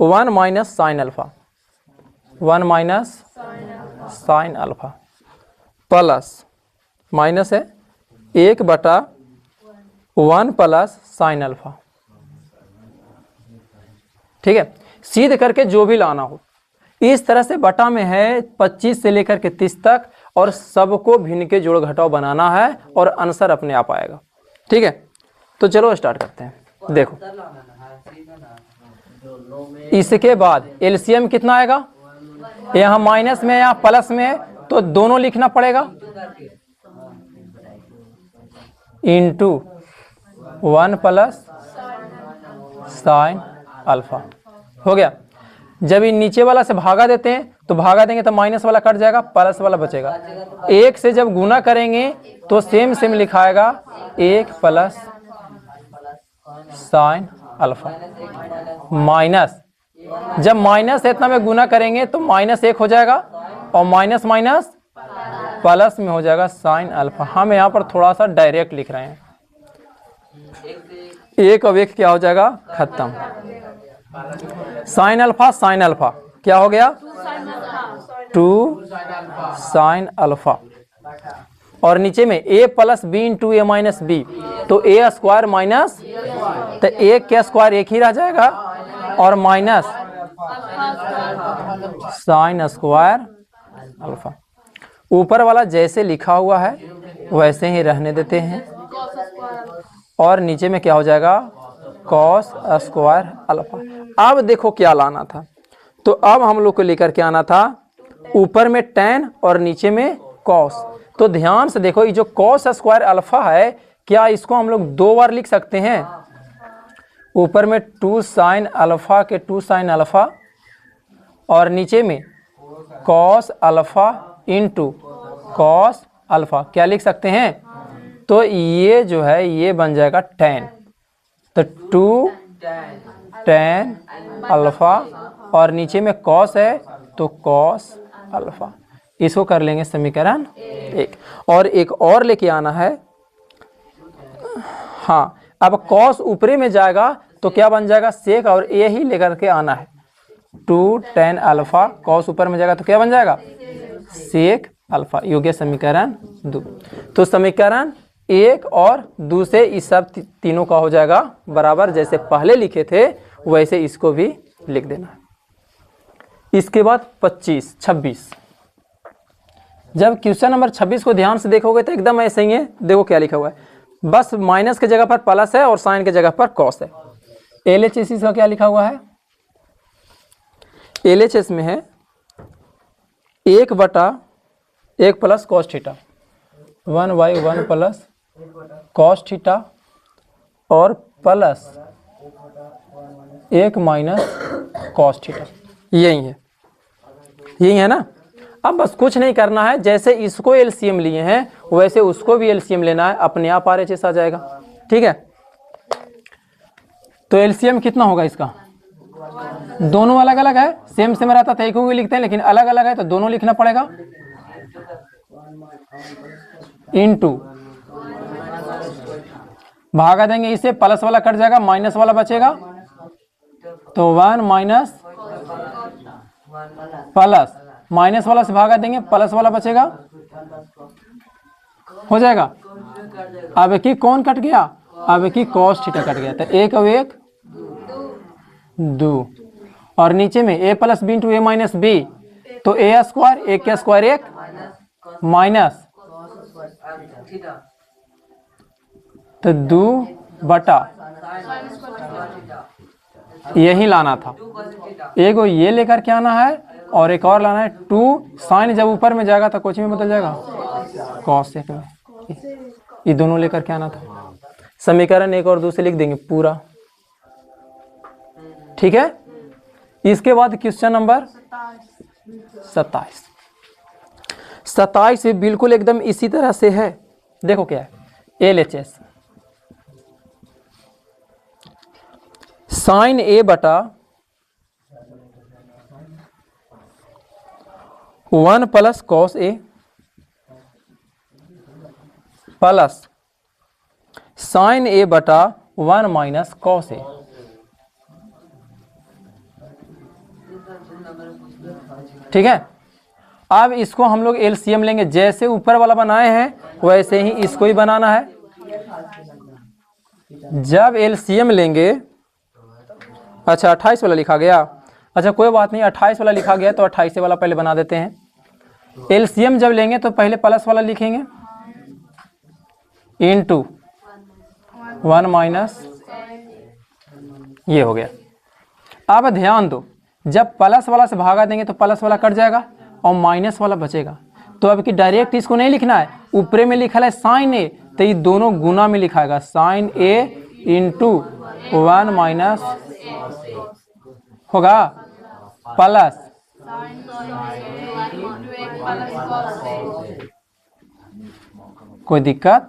1 minus sine alpha, 1 minus sine alpha plus minus है 1 बटा 1 प्लस साइन अल्फा। ठीक है, सीध करके जो भी लाना हो इस तरह से बटा में है 25 से लेकर के 30 तक, और सबको भिन्न के जोड़ घटाव बनाना है और आंसर अपने आप आएगा। ठीक है, तो चलो स्टार्ट करते हैं। देखो इसके बाद एलसीएम कितना आएगा? यहाँ माइनस में या प्लस में है तो दोनों लिखना पड़ेगा, इंटू 1 प्लस साइन अल्फा हो गया। जब इन नीचे वाला से भागा देते हैं तो भागा देंगे तो माइनस वाला कट जाएगा, प्लस वाला बचेगा। 1 से जब गुना करेंगे तो सेम सेम लिखाएगा 1 प्लस साइन अल्फा माइनस, जब माइनस इतना में गुना करेंगे तो -1 हो जाएगा और माइनस माइनस प्लस में हो जाएगा साइन अल्फा। हम यहाँ पर थोड़ा सा डायरेक्ट लिख रहे हैं। एक और एक क्या हो जाएगा, खत्म। साइन अल्फा क्या हो गया, 2 साइन अल्फा। और नीचे में a plus b into a minus b, तो ए स्क्वायर माइनस, तो एक क्या स्क्वायर एक ही रह जाएगा, और माइनस साइन स्क्वायर अल्फा। ऊपर वाला जैसे लिखा हुआ है वैसे ही रहने देते हैं, और नीचे में क्या हो जाएगा, कॉस स्क्वायर अल्फा। अब देखो क्या लाना था, तो अब हम लोग को लेकर के आना था ऊपर में tan और नीचे में कॉस। तो ध्यान से देखो, ये जो कॉस स्क्वायर अल्फा है, क्या इसको हम लोग 2 बार लिख सकते हैं। ऊपर में 2 साइन अल्फा के 2 साइन अल्फा, और नीचे में cos alpha into cos alpha, क्या लिख सकते हैं। तो ये जो है ये बन जाएगा tan, तो 2 tan अल्फा, और नीचे में कॉस है तो कॉस अल्फा। इसको कर लेंगे समीकरण 1। और एक और लेके आना है, हाँ, अब कॉस ऊपरे में जाएगा तो क्या बन जाएगा, सेक, और ए ही लेकर के आना है। 2 tan अल्फा, कॉस ऊपर में जाएगा तो क्या बन जाएगा, सेक अल्फा। योग्य समीकरण 2। तो समीकरण 1 और 2 से इस सब तीनों का हो जाएगा बराबर, जैसे पहले लिखे थे वैसे इसको भी लिख देना है। इसके बाद 26। जब क्वेश्चन नंबर 26 को ध्यान से देखोगे तो एकदम ऐसे ही है। देखो क्या लिखा हुआ है, बस माइनस के जगह पर प्लस है और साइन के जगह पर कॉस है। LHS का क्या लिखा हुआ है, LHS में है 1/1 plus cos theta, 1/1 plus cos theta, और प्लस 1 माइनस कॉस थीटा। यही है ना। अब बस कुछ नहीं करना है, जैसे इसको एलसीएम लिए हैं वैसे उसको भी एलसीएम लेना है, अपने आप RHS आ जाएगा। ठीक है, तो एलसीएम कितना होगा इसका, दोनों अलग अलग है, सेम रहता था एक को लिखते हैं, लेकिन अलग अलग है तो दोनों लिखना पड़ेगा। इनटू भागा देंगे इसे, प्लस वाला कट जाएगा, माइनस वाला बचेगा, तो 1 माइनस प्लस, माइनस वाला से भागा देंगे, प्लस वाला बचेगा, हो जाएगा। अब की कौन कट गया, अब की कॉस थीटा कट गया, तो 1 और 1 2, और नीचे में a plus b into a minus b, तो a स्क्वायर, 1 का स्क्वायर 1 माइनस, तो 2 यही लाना था। एक ये लेकर के आना है, और एक और लाना है 2 साइन, जब ऊपर में जाएगा तो कुछ में बदल जाएगा, कॉस एक में। ये दोनों लेकर के आना था। समीकरण 1 और 2 से लिख देंगे पूरा। ठीक है, इसके बाद क्वेश्चन नंबर 27 भी बिल्कुल एकदम इसी तरह से है। देखो क्या है, LHS साइन A बटा 1 plus cos A plus sign A बटा 1 माइनस कॉस A। ठीक है, अब इसको हम लोग एलसीएम लेंगे, जैसे ऊपर वाला बनाए हैं वैसे ही इसको ही बनाना है। जब एलसीएम लेंगे, अच्छा 28 वाला लिखा गया, अच्छा कोई बात नहीं, 28 वाला लिखा गया तो 28 वाला पहले बना देते हैं। एलसीएम जब लेंगे तो पहले प्लस वाला लिखेंगे, इनटू 1 माइनस, ये हो गया। अब ध्यान दो, जब प्लस वाला से भागा देंगे तो प्लस वाला कट जाएगा और माइनस वाला बचेगा। तो अब कि डायरेक्ट इसको नहीं लिखना है, ऊपरे में लिखा है साइन ए, तो ये दोनों गुना में लिखाएगा, साइन ए इंटू 1 माइनस होगा प्लस कोई दिक्कत।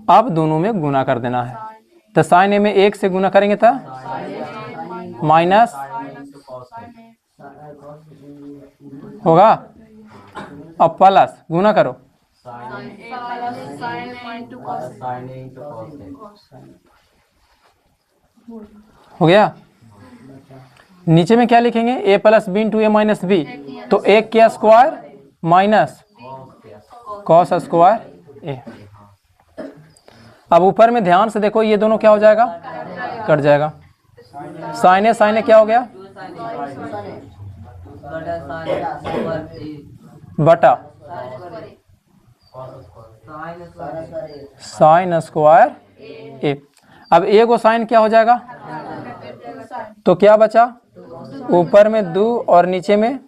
अब दोनों में गुना कर देना है, तो साइन ए में 1 से गुना करेंगे तो माइनस होगा, अब प्लस गुना करो, हो गया। नीचे में क्या लिखेंगे, ए plus b into a minus b, तो एक के स्क्वायर माइनस कॉस स्क्वायर ए। अब ऊपर में ध्यान से देखो, ये दोनों क्या हो जाएगा, कट जाएगा। साइन ए क्या हो गया, बटा साइन स्क्वायर ए। अब ए को साइन क्या हो जाएगा, तो क्या बचा, ऊपर में 2 और नीचे में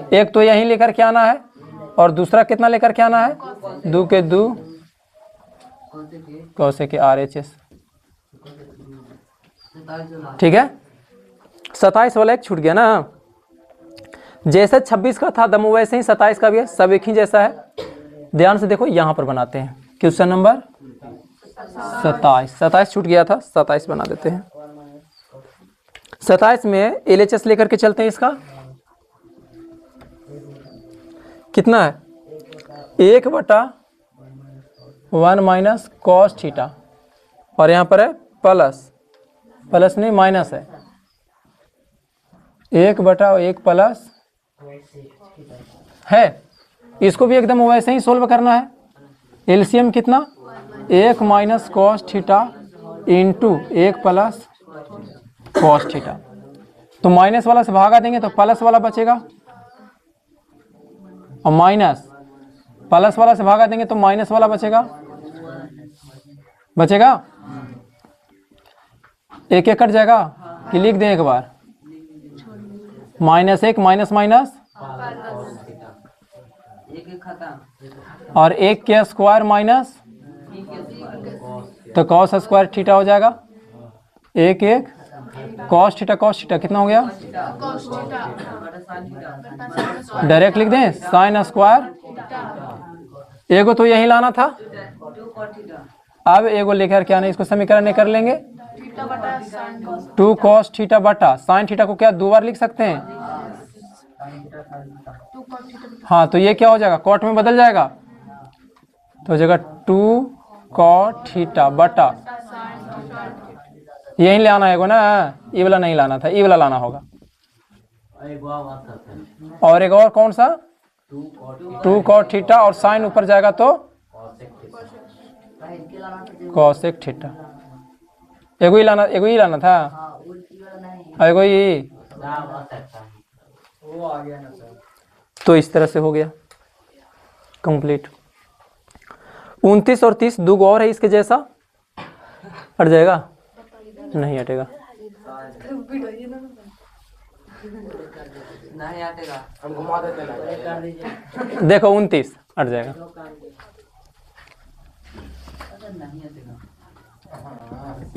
एक, तो यहीं लेकर के आना है और दूसरा कितना लेकर के आना है, 2 के 2 कौसे के RHS। ठीक है, 27 वाला एक छूट गया ना। जैसे 26 का था दम वैसे ही 27 का भी है, सब एक ही जैसा है। ध्यान से देखो, यहां पर बनाते हैं क्वेश्चन नंबर 27 छूट गया था, 27 बना देते हैं। 27 में LHS लेकर के चलते हैं। इसका कितना है, 1/1 माइनस कॉस थीटा, और यहाँ पर है प्लस नहीं माइनस है, 1/1 प्लस है। इसको भी एकदम वैसे ही सोल्व करना है। एलसीएम कितना, 1 minus cos theta into 1 plus cos theta. तो माइनस वाला से भागा देंगे तो प्लस वाला बचेगा, और माइनस प्लस वाला से भागा देंगे तो माइनस वाला बचेगा। एक कट जाएगा कि लिख दें एक बार, -1 माइनस माइनस और 1 के स्क्वायर माइनस, तो कॉस स्क्वायर थीटा हो जाएगा। 1 कॉस थीटा कितना हो गया, डायरेक्ट लिख दें साइन स्क्वायर। एगो तो यही लाना था, अब एगो लेकर क्या, इसको समीकरण कर लेंगे, 2 कॉस थीटा बटा साइन थीटा को क्या 2 बार लिख सकते हैं। हाँ, तो ये क्या हो जाएगा, कॉट में बदल जाएगा, तो हो जाएगा 2 कॉट थीटा बटा, यही ले आना है ना, ये वाला नहीं लाना था, ये वाला लाना होगा। और एक और कौन सा, 2 कॉट थीटा, और साइन ऊपर जाएगा तो कॉसेक थीटा। एगो ही लाना था, एगो ही, तो इस तरह से हो गया कंप्लीट। 29 और 30 दो और है इसके जैसा, हट जाएगा, नहीं हटेगा, देखो 29 हट जाएगा।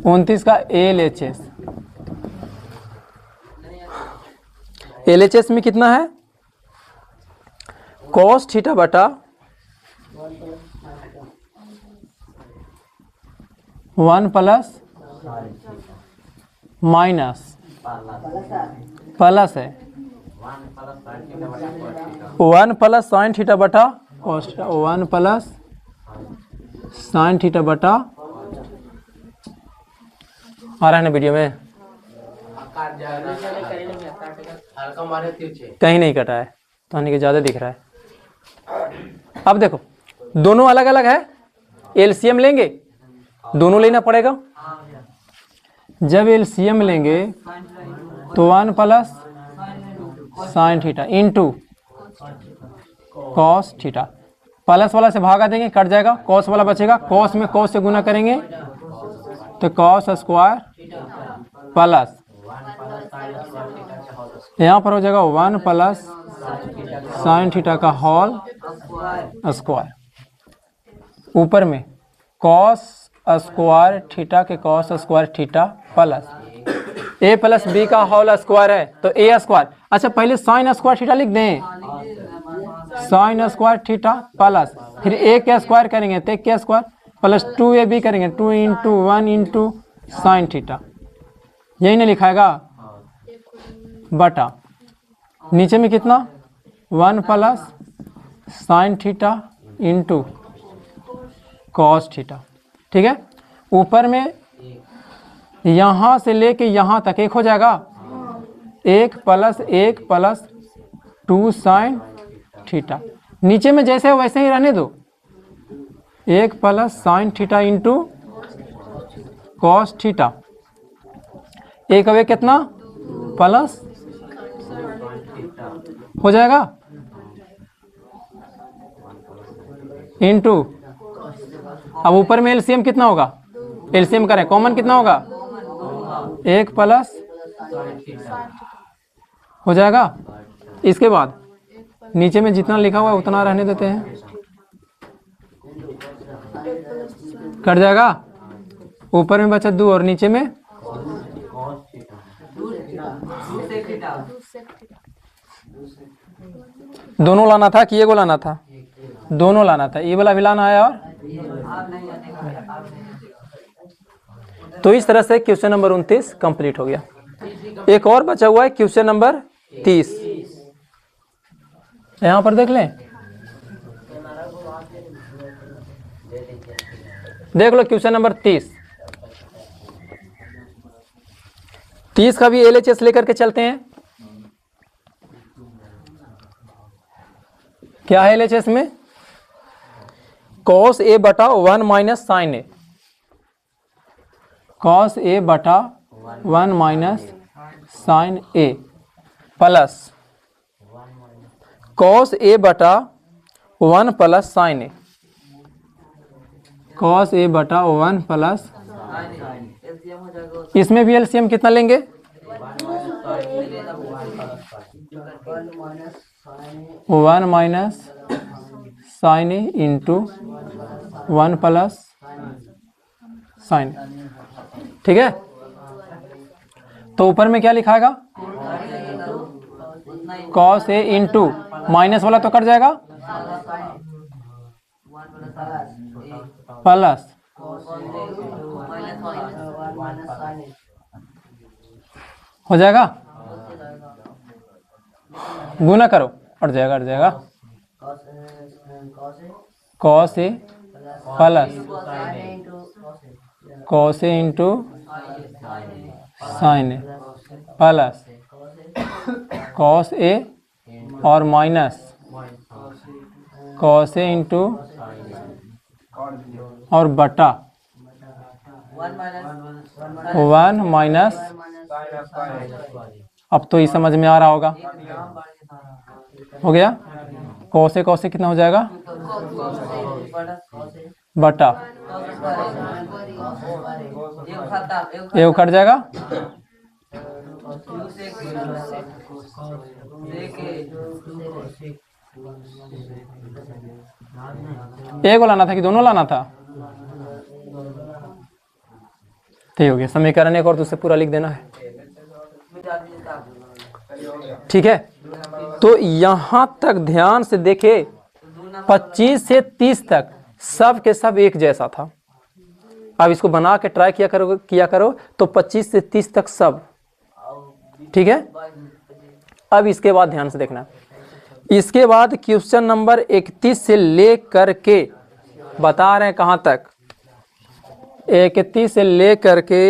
29 का LHS में कितना है, कॉस थीटा बटा 1 प्लस माइनस प्लस है 1 प्लस साइन थीटा बटा cos theta, 1 plus sign theta बटा, आ रहा है ना वीडियो में, कहीं नहीं कटा है, तो के ज्यादा दिख रहा है। अब देखो दोनों अलग अलग है, एलसीएम लेंगे, दोनों लेना पड़ेगा। जब एलसीएम लेंगे तो 1 plus sign theta into cos theta, plus वाला से भागा देंगे कट जाएगा, कॉस वाला बचेगा, कॉस में कॉस से गुना करेंगे तो कॉस स्क्वायर प्लस, यहाँ पर हो जाएगा 1 प्लस साइन थीटा का होल स्क्वायर, ऊपर में कॉस स्क्वायर थीटा के कॉस स्क्वायर थीटा प्लस ए प्लस बी का होल स्क्वायर है तो ए स्क्वायर। अच्छा पहले साइन स्क्वायर थीटा लिख दें, साइन स्क्वायर थीटा प्लस फिर ए के स्क्वायर करेंगे तो के स्क्वायर प्लस 2ab करेंगे 2 इंटू 1 इंटू साइन थीटा, यही नहीं लिखाएगा, बटा नीचे में कितना 1 plus sign theta into cos theta. ठीक है, ऊपर में यहाँ से लेके यहाँ तक 1 हो जाएगा। 1 + 2 sin थीटा। नीचे में जैसे हो वैसे ही रहने दो। 1 + sin theta into cos theta. 1 अब 1 कितना प्लस हो जाएगा इंटू, अब ऊपर में एलसीएम कितना होगा, एलसीएम करें, कॉमन कितना होगा 1 प्लस हो जाएगा। इसके बाद नीचे में जितना लिखा हुआ है उतना रहने देते हैं, कट जाएगा। ऊपर में बचा 2 और नीचे में दोनों लाना था कि ये को लाना था, दोनों लाना था, ये वाला भी लाना है। और तो इस तरह से क्वेश्चन नंबर 29 कंप्लीट हो गया। एक और बचा हुआ है क्वेश्चन नंबर 30, यहां पर देख लें, देख लो क्वेश्चन नंबर 30 का भी एलएचएस लेकर के चलते हैं। क्या है एलएचएस में, cos a बटा 1 minus sine a, cos a बटा 1 minus sine a plus cos a बटा 1 plus sine a, cos a बटा 1 प्लस, इसमें भी एलसीएम कितना लेंगे 1 माइनस साइन ए इंटू 1 प्लस साइन, ठीक है। तो ऊपर में क्या लिखाएगा cos a इंटू माइनस वाला तो कट जाएगा प्लस हो जाएगा, गुना करो अट जाएगा, अट जाएगा cos a plus cos a into sine a plus cos a और माइनस cos a इंटू और बटा 1 माइनस, अब तो ये समझ में आ रहा होगा, हो गया। cos a कितना हो जाएगा बटा, ये कट जाएगा, एक को लाना था कि दोनों लाना था, ठीक हो गया। समीकरण एक और दूसरे पूरा लिख देना है, ठीक है। तो यहां तक ध्यान से देखे 25 से 30 तक सब के सब एक जैसा था। अब इसको बना के ट्राई किया करो तो 25 से 30 तक सब, ठीक है। अब इसके बाद ध्यान से देखना, इसके बाद क्वेश्चन नंबर 31 से लेकर के बता रहे हैं कहां तक, 31 से लेकर के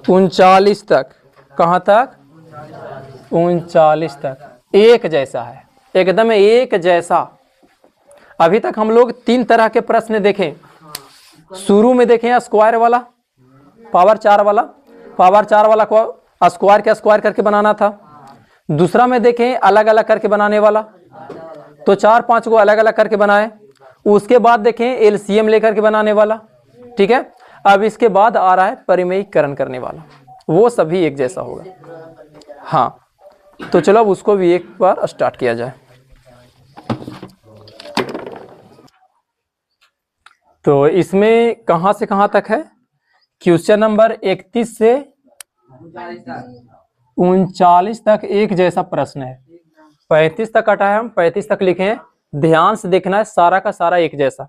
39 तक, कहां तक 39 तक एक जैसा है, एकदम एक जैसा। अभी तक हम लोग 3 तरह के प्रश्न देखें। शुरू में देखें स्क्वायर वाला, पावर 4 वाला, पावर 4 वाला को स्क्वायर के स्क्वायर करके बनाना था। दूसरा में देखें अलग अलग करके बनाने वाला, तो 4-5 को अलग अलग करके बनाए। उसके बाद देखें एलसीएम लेकर के बनाने वाला, ठीक है। अब इसके बाद आ रहा है परिमेयीकरण करने वाला, वो सभी एक जैसा होगा। हाँ, तो चलो अब उसको भी एक बार स्टार्ट किया जाए। तो इसमें कहां से कहां तक है, क्वेश्चन नंबर 31 से 39 तक एक जैसा प्रश्न है। 35 तक हटाए, हम 35 तक लिखे हैं। ध्यान से देखना है, सारा का सारा एक जैसा।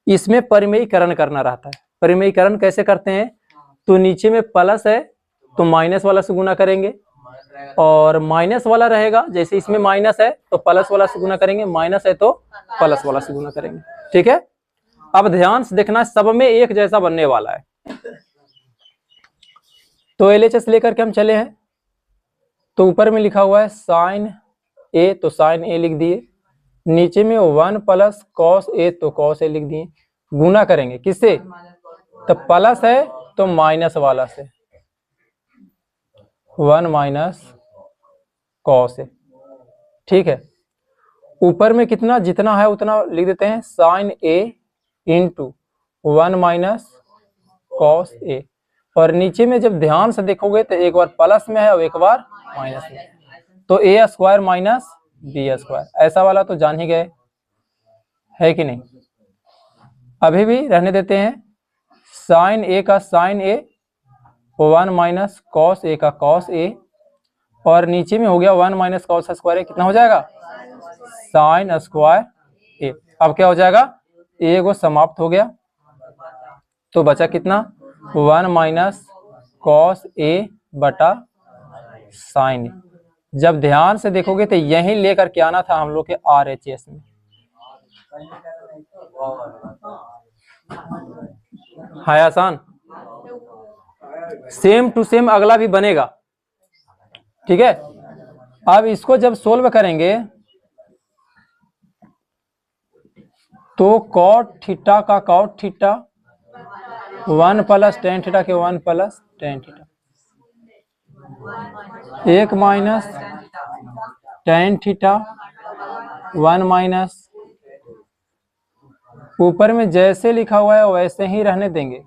इसमें परिमेयीकरण करना रहता है। परिमेयीकरण कैसे करते हैं, तो नीचे में प्लस है तो माइनस वाला से गुना करेंगे, और माइनस वाला रहेगा, जैसे इसमें माइनस है तो प्लस वाला से गुना करेंगे, माइनस है तो प्लस वाला से गुना करेंगे, ठीक है। अब ध्यान से देखना, सब में एक जैसा बनने वाला है। तो LHS लेकर के हम चले हैं, तो ऊपर में लिखा हुआ है साइन ए, तो साइन ए लिख दिए। नीचे में 1 प्लस कॉस ए, तो कॉस ए लिख दिए। गुना करेंगे किससे? तो प्लस है तो माइनस वाला से, 1 माइनस कॉस ए। ठीक है, ऊपर में कितना जितना है उतना लिख देते हैं, sign A into 1 minus cos A. और नीचे में जब ध्यान से देखोगे तो एक बार प्लस में है और एक बार माइनस में, तो a square minus B square. ऐसा वाला तो जान ही गए, है कि नहीं? अभी भी रहने देते हैं, साइन ए का sign A, 1 minus cos A का कॉस ए, और नीचे में हो गया 1 माइनस कॉस स्क्वायर ए, कितना हो जाएगा? साइन स्क्वायर ए। अब क्या हो जाएगा? ए को समाप्त हो गया, तो बचा कितना? 1 माइनस कॉस ए बटा साइन ए। जब ध्यान से देखोगे तो यही लेकर के आना था हम लोग के RHS में। है आसान? सेम टू सेम अगला भी बनेगा। ठीक है, अब इसको जब सोल्व करेंगे तो कॉट थीटा का cot theta, 1 plus tan theta के 1 plus tan theta, 1 minus tan theta 1 minus, ऊपर में जैसे लिखा हुआ है वैसे ही रहने देंगे,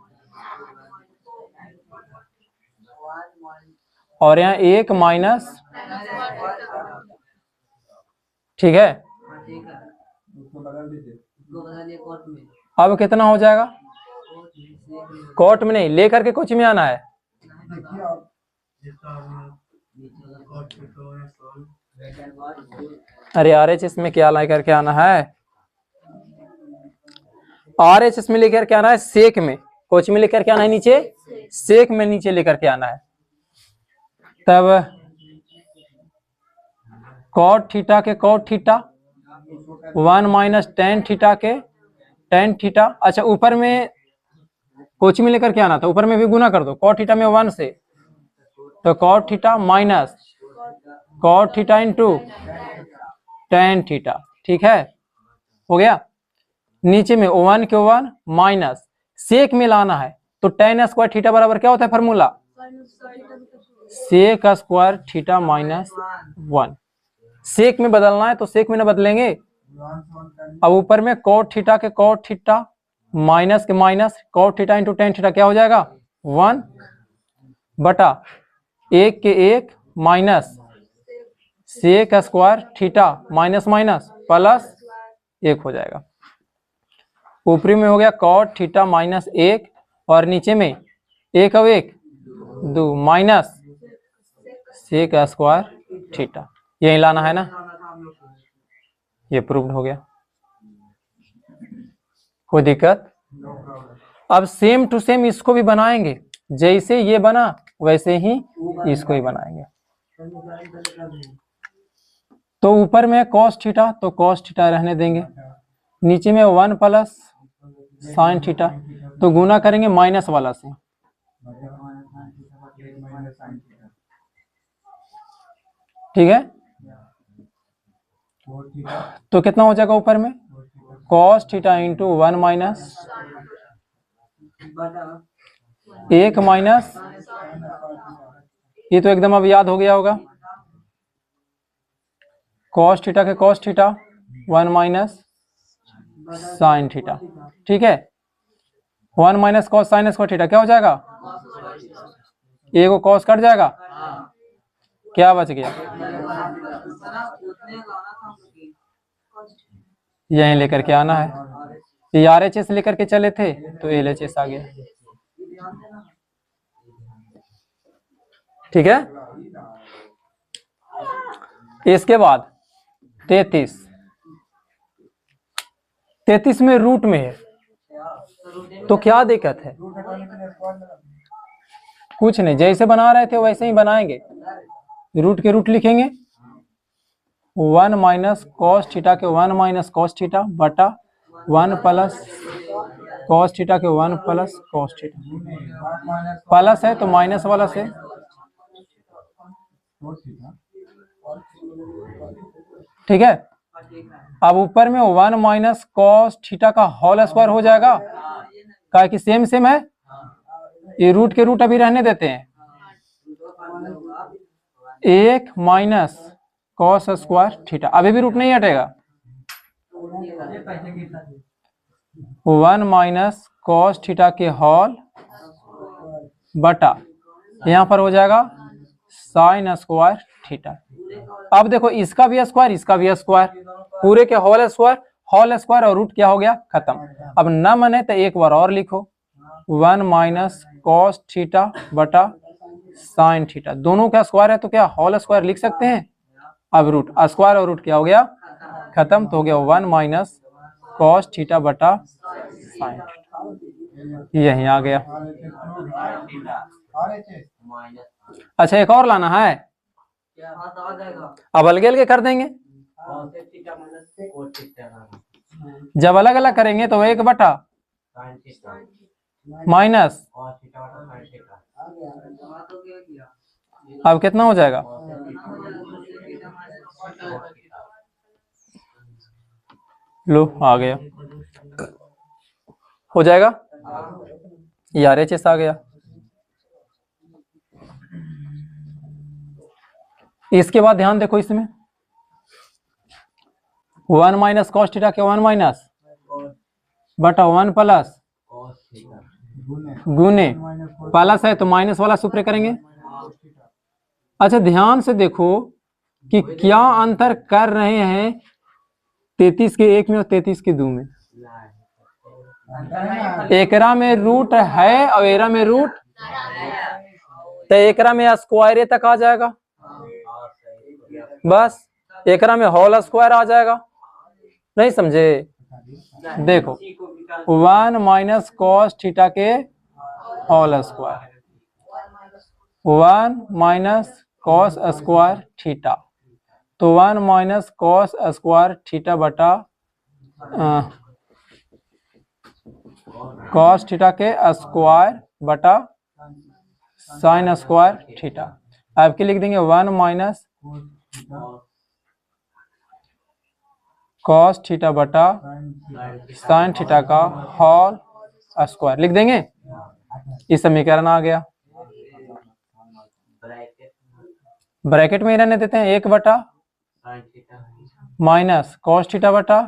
और यहाँ 1 माइनस। ठीक है, अब कितना हो जाएगा? कोट में नहीं, लेकर के कुछ में आना है। अरे RHS में क्या लेकर के आना है? RHS में लेकर के आना है सेक में, कोच में लेकर के आना है नीचे, सेक में नीचे लेकर के आना है। तब कॉट थीटा के cot theta, 1 minus tan theta के टेन थीटा। अच्छा, ऊपर में कोच में लेकर के आना था, ऊपर में भी गुना कर दो, कॉट थीटा में 1 से, तो cot theta minus cot theta into tan theta. ठीक है, हो गया। नीचे में 1 के 1 माइनस, सेक में लाना है तो टेन स्क्वायर थीटा बराबर क्या होता है formula? Sec square theta minus 1। Sec में बदलना है तो सेक में ना बदलेंगे। अब ऊपर में कॉट थीटा के कॉट थीटा माइनस के minus, cot theta into tan theta क्या हो जाएगा? 1 बटा 1 के 1 minus sec square theta minus minus plus 1 हो जाएगा। ऊपरी में हो गया कॉट थीटा माइनस 1, और नीचे में 1 और 1 2 माइनस सेक स्क्वायर थीटा। यही लाना है ना, ये प्रूव्ड हो गया, कोई दिक्कत? अब सेम टू सेम इसको भी बनाएंगे, जैसे ये बना वैसे ही इसको ही बनाएंगे। तो ऊपर में कॉस थीटा, तो कॉस थीटा रहने देंगे। नीचे में 1 प्लस साइन थीटा, तो गुना करेंगे माइनस वाला से, ठीक है। तो कितना हो जाएगा ऊपर में? Cos theta into 1 minus 1 minus, ये तो एकदम अब याद हो गया होगा, कॉस थीटा के cos theta 1 minus sine theta. ठीक है, 1 minus cos sine square theta क्या हो जाएगा? ए को कॉस कट जाएगा, क्या बच गया? यहीं लेकर के आना है। ये RHS लेकर के चले थे तो LHS आ गया। ठीक है, इसके बाद 33 में रूट में है, तो क्या दिक्कत है? कुछ नहीं, जैसे बना रहे थे वैसे ही बनाएंगे। रूट के रूट लिखेंगे, 1 माइनस कॉस थीटा के 1 माइनस कॉस थीटा बटा 1 प्लस कॉस थीटा के 1 प्लस कॉस थीटा, प्लस है तो माइनस वाला से, ठीक है। अब ऊपर में 1 माइनस कॉस थीटा का होल स्क्वायर हो जाएगा, क्या कि सेम सेम है, ये रूट के रूट अभी रहने देते हैं। 1 माइनस कॉस स्क्वायर थीटा, अभी भी रूट नहीं हटेगा। 1 माइनस कॉस थीटा के होल बटा यहाँ पर हो जाएगा साइन स्क्वायर थीटा। अब देखो इसका भी स्क्वायर, इसका भी स्क्वायर, पूरे के होल स्क्वायर और रूट क्या हो गया, खत्म। अब न मने तो एक बार और लिखो, 1 माइनस कॉस थीटा बटा साइन थीटा, दोनों का स्क्वायर है तो क्या होल स्क्वायर लिख सकते हैं। अब रूट स्क्वायर और रूट क्या हो गया, खत्म, तो हो गया 1 माइनस कॉस थीटा बटा साइन थीटा, यही आ गया। अच्छा एक और लाना है, अब अलग अलग कर देंगे, जब अलग अलग करेंगे तो 1 बटा माइनस, अब कितना हो जाएगा, लो आ गया, हो जाएगा, यार एच एस आ गया। इसके बाद ध्यान देखो इसमें 1 माइनस कॉस थीटा के 1 माइनस बटा 1 प्लस गुने, प्लस है तो माइनस वाला सुपरे करेंगे। अच्छा ध्यान से देखो कि क्या अंतर कर रहे हैं 33 के 1 में और 33 के 2 में, एकरा में रूट है और एरा में रूट, तो एकरा में स्क्वायर तक आ जाएगा, बस एकरा में होल स्क्वायर आ जाएगा, नहीं समझे। देखो 1 माइनस कॉस थीटा के whole square, 1 minus cos square theta, तो 1 माइनस कॉस स्क्वायर थीटा बटा कॉस थीटा के स्क्वायर बटा साइन स्क्वायर थीटा, आपके लिख देंगे 1 माइनस कॉस थीटा बटा साइन थीटा का होल स्क्वायर लिख देंगे, इस समीकरण आ गया। ब्रैकेट में ही रहने देते हैं 1 बटा माइनस कॉस थीटा बटा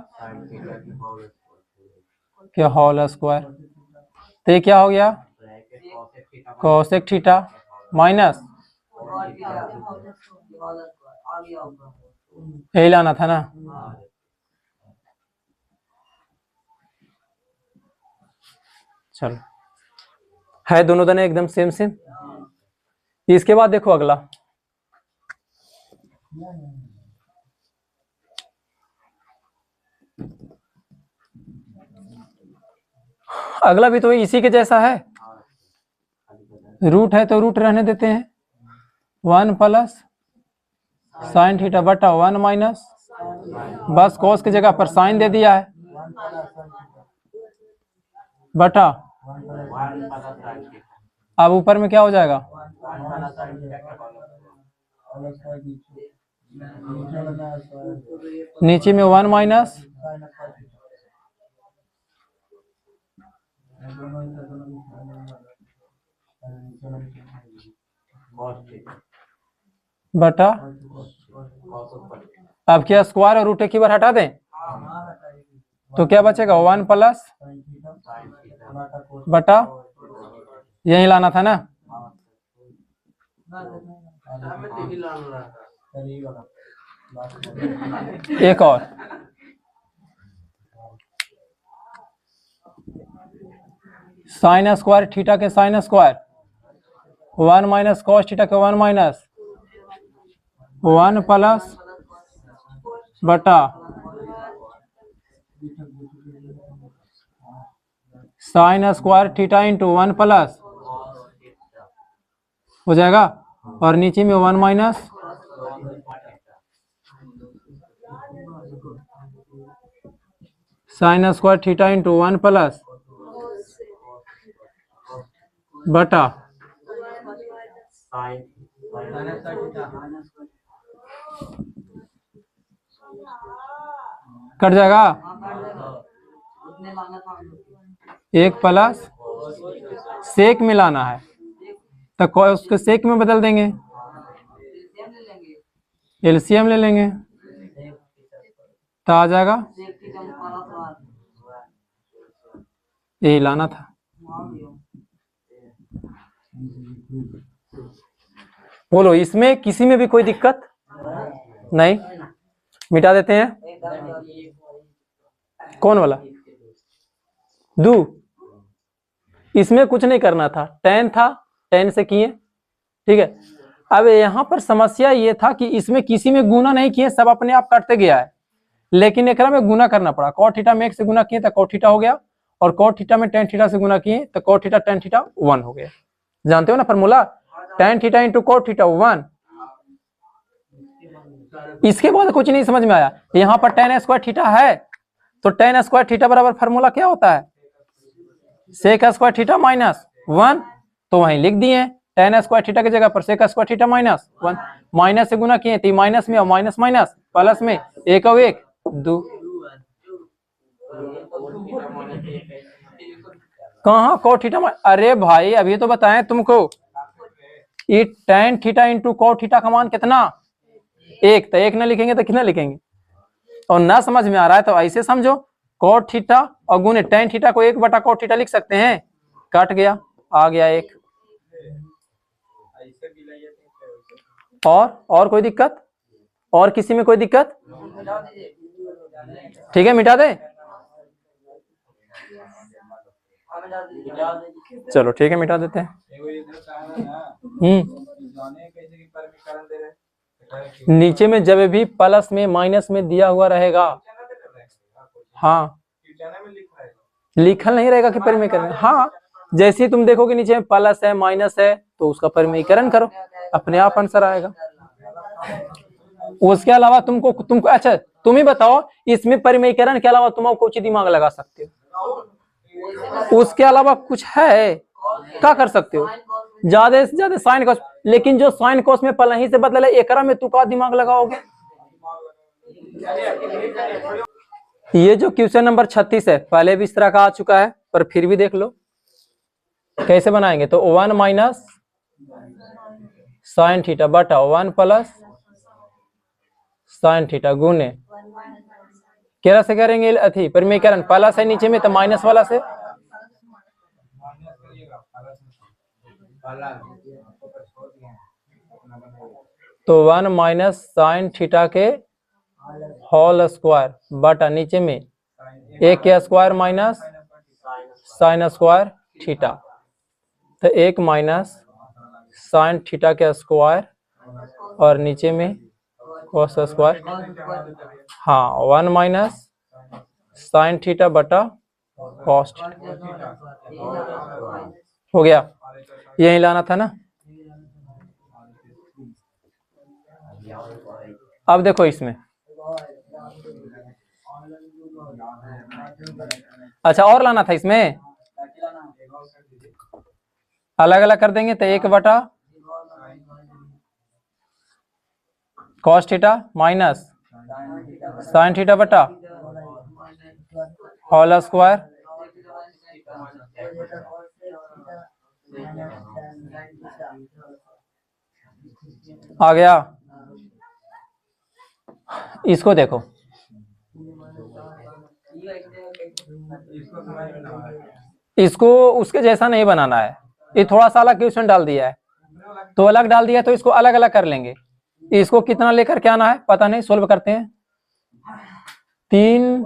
क्या होल स्क्वायर, तो ये क्या हो गया कोसेक थीटा माइनस, यही लाना था ना, चलो है दोनों दोनों एकदम सेम सेम। इसके बाद देखो अगला, अगला भी तो इसी के जैसा है, रूट है तो रूट रहने देते हैं, 1 प्लस साइन थीटा बटा 1 माइनस, बस कॉस की जगह पर साइन दे दिया है, बटा अब ऊपर में क्या हो जाएगा, नीचे में 1 माइनस बटा, अब क्या स्क्वायर और रूट एक ही बार हटा दें तो क्या बचेगा 1 प्लस बटा, यही लाना था ना, एक और साइन स्क्वायर थीटा के sine square, 1 minus cos theta के 1 माइनस 1 प्लस बटा sine square theta into 1 plus हो जाएगा, और नीचे में 1 minus sine square theta into 1 plus बटा कट जाएगा, 1 प्लस सेक मिलाना है तो उसके सेक में बदल देंगे, एलसीएम ले लेंगे तो आ जाएगा, यही लाना था। बोलो इसमें किसी में भी कोई दिक्कत नहीं, मिटा देते हैं। कौन वाला दू, इसमें कुछ नहीं करना था, 10 था 10 से किए, ठीक है। अब यहाँ पर समस्या ये था कि इसमें किसी में गुना नहीं किए, सब अपने आप काटते गया है, लेकिन एक में गुना करना पड़ा। कॉट थीटा में 1 से गुना किए तो कॉट थीटा हो गया, और कॉट थीटा में टेन थीटा से गुना किए तो कॉट थीटा टेन थीटा 1 हो गया। जानते हो ना formula, tan theta into cot theta 1। इसके बाद कुछ नहीं समझ में आया, यहाँ पर टेन स्क्वायर थीटा है तो टेन स्क्वायर थीटा बराबर फॉर्मूला क्या होता है, सेक स्क्वायर थीटा माइनस 1, तो वहीं लिख दिए टेन स्क्वायर थीटा की जगह पर sec square theta minus 1। Minus से गुना किए तो माइनस में और माइनस माइनस प्लस में, 1 और 1 2। कहाँ कॉट थीटा, अरे भाई अभी तो बताएं तुमको, ये tan theta into cot theta का मान कितना, 1, तो 1 ना लिखेंगे तो कितना लिखेंगे, और ना समझ में आ रहा है तो ऐसे समझो, कॉट थीटा और गुने टेन थीटा को 1 बटा कॉट थीटा लिख सकते हैं, कट गया, आ गया 1। और कोई दिक्कत, और किसी में कोई दिक्कत, ठीक है मिटा दे, चलो ठीक है मिटा देते हैं। नीचे में जब भी प्लस में माइनस में दिया हुआ रहेगा, हाँ लिखल नहीं रहेगा कि परिमेयकरण, हाँ जैसे तुम देखोगे नीचे में प्लस है माइनस है तो उसका परिमेयकरण करो, अपने आप आंसर आएगा। उसके अलावा तुमको अच्छा तुम ही बताओ, इसमें परिमेयकरण के अलावा तुम कुछ दिमाग लगा सकते हो, उसके अलावा कुछ है क्या कर सकते हो, ज्यादा से ज्यादा साइन कॉस, लेकिन जो साइन कॉस में पहले ही से बदला है, एकरा में तू का दिमाग लगाओगे। ये जो क्वेश्चन नंबर 36 है पहले भी इस तरह का आ चुका है, पर फिर भी देख लो कैसे बनाएंगे। तो 1 माइनस साइन थीटा बटा 1 प्लस साइन थीटा गुने क्या से करेंगे अथी परिमेयकरण, प्लस है नीचे में तो माइनस वाला से, तो 1 माइनस साइन थीटा के होल स्क्वायर बटा नीचे में 1 के square minus sine square theta, तो 1 माइनस साइन थीटा के स्क्वायर और नीचे में कॉस स्क्वायर, हाँ 1 माइनस साइन थीटा बटा कॉस हो गया, यही लाना था ना। अब देखो इसमें, अच्छा और लाना था इसमें, अलग अलग कर देंगे तो 1 बटा cos theta minus sine theta बटा होल स्क्वायर, आ गया। इसको देखो, इसको उसके जैसा नहीं बनाना है, ये थोड़ा सा अलग क्वेश्चन डाल दिया है, तो अलग डाल दिया तो इसको अलग अलग कर लेंगे। इसको कितना लेकर के आना है पता नहीं, सोल्व करते हैं। 3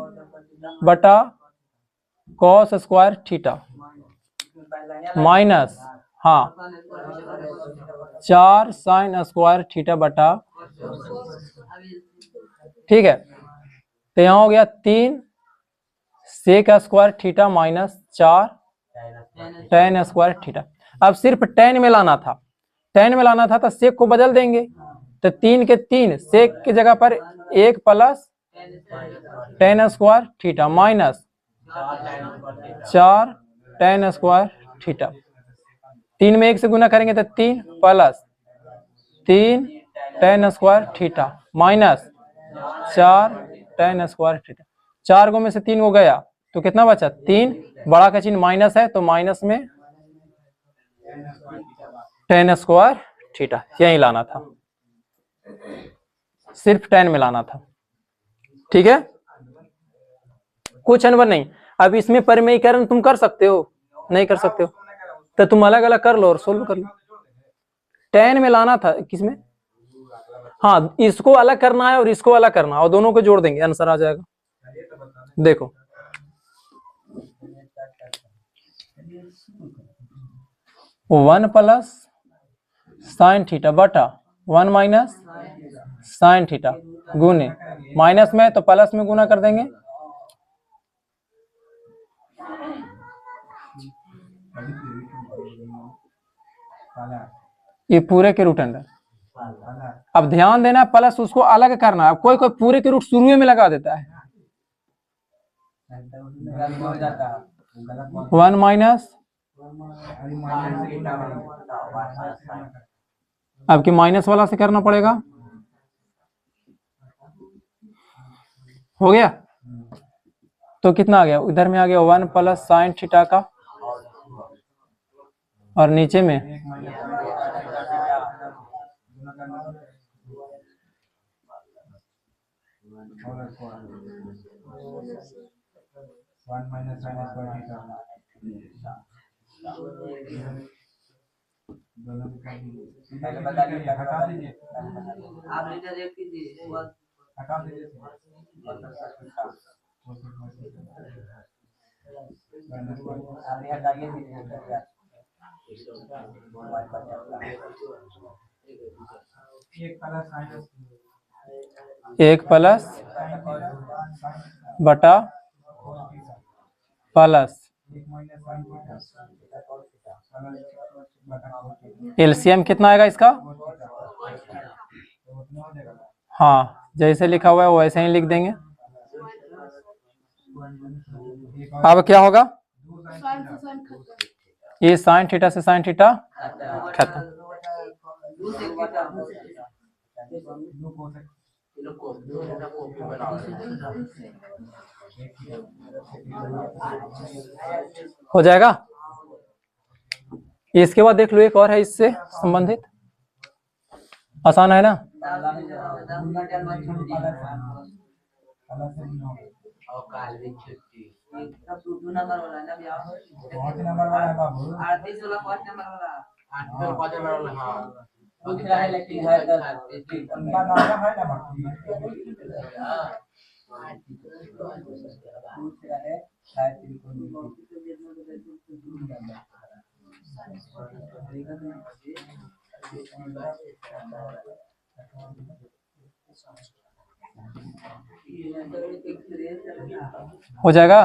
बटा कॉस स्क्वायर थीटा माइनस, हाँ 4 साइन स्क्वायर थीटा बटा, ठीक है, तो यहाँ हो गया 3 sec square theta minus 4 tan square theta. अब सिर्फ टेन में लाना था, टेन में लाना था तो सेक को बदल देंगे, तो 3 के 3 सेक की जगह पर 1 plus ten square theta minus 4 tan square theta, 3 में 1 से गुना करेंगे तो 3 plus 3 tan square theta minus 4 tan square theta. 4 गो में से 3 गो गया तो कितना बचा 3, बड़ा का चिन्ह माइनस है तो माइनस में tan स्क्वायर थीटा, यही लाना था, सिर्फ tan में लाना था। ठीक है, कुछ अनवर नहीं। अब इसमें परिमेयीकरण तुम कर सकते हो, नहीं कर सकते हो तो तुम अलग अलग कर लो और सोल्व कर लो। tan में लाना था, किसमें, हाँ इसको अलग करना है और इसको अलग करना है और दोनों को जोड़ देंगे, आंसर आ जाएगा। देखो 1 प्लस साइन थीटा बटा 1 माइनस साइन थीटा गुने माइनस में तो प्लस में गुना कर देंगे, ये पूरे के रूट अंडर। अब ध्यान देना प्लस उसको अलग करना है, कोई कोई पूरे के रूट शुरू में लगा देता है। 1 माइनस, अब की माइनस वाला से करना पड़ेगा, हो गया तो कितना आ गया, इधर में आ गया 1 प्लस साइन थीटा का और नीचे में एक प्लस बटा प्लस एलसीएम कितना आएगा इसका, हाँ जैसे लिखा हुआ है वैसे ही लिख देंगे। अब क्या होगा, ये साइन थीटा से साइन थीटा खत्म। हो जाएगा। इसके बाद देख लो एक और है इससे संबंधित, आसान है ना। हो जाएगा।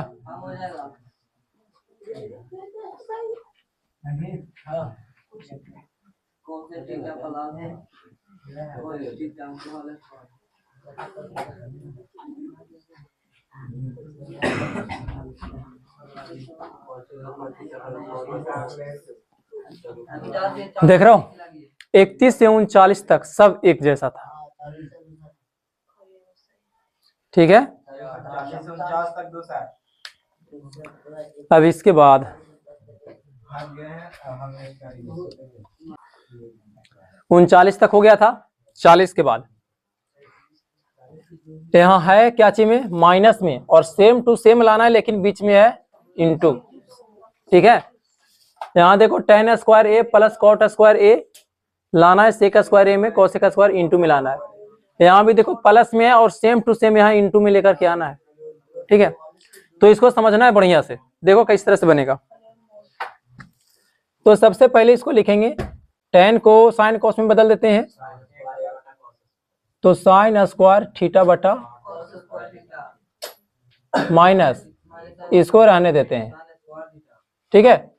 देख रहे हो 31 से 39 तक सब एक जैसा था, ठीक है। अब इसके बाद 39 तक हो गया था, 40 के बाद यहाँ है क्या चीज में, माइनस में, और सेम टू सेम लाना है लेकिन बीच में है इनटू, ठीक है। यहाँ देखो tan स्क्वायर ए प्लस कॉट स्क्वायर ए लाना है, सेक स्क्वायर ए में कोसेक स्क्वायर इनटू में लाना है। यहाँ भी देखो प्लस में है और सेम टू सेम यहाँ इनटू में लेकर के आना है, ठीक है। तो इसको समझना है बढ़िया से, देखो किस तरह से बनेगा। तो सबसे पहले इसको लिखेंगे, tan को साइन कॉस में बदल देते हैं, तो साइन स्क्वायर थीटा बटा माइनस इसको रहने देते हैं, ठीक है।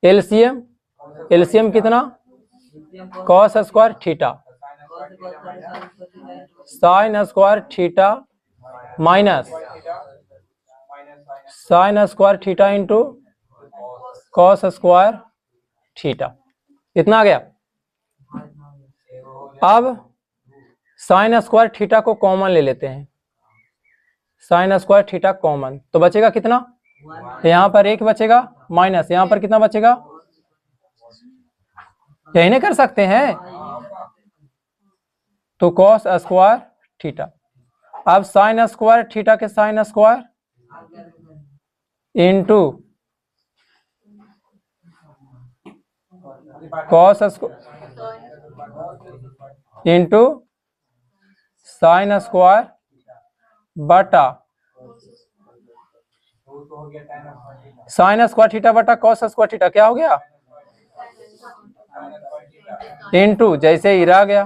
एलसीएम, एलसीएम कितना, cos square theta sine square theta minus sine square theta into cos square theta. इतना आ गया। अब साइन स्क्वायर थीटा को कॉमन ले लेते हैं, साइन स्क्वायर थीटा कॉमन, तो बचेगा कितना, यहाँ पर 1 बचेगा माइनस यहाँ पर कितना बचेगा, यही नहीं कर सकते हैं, तो कॉस स्क्वायर थीटा। अब साइन स्क्वायर थीटा के sine square into cos into sine square बटा साइन स्क्वायर थीटा बटा कॉस स्क्वायर थीटा, क्या हो गया, इंटू जैसे ही रह गया।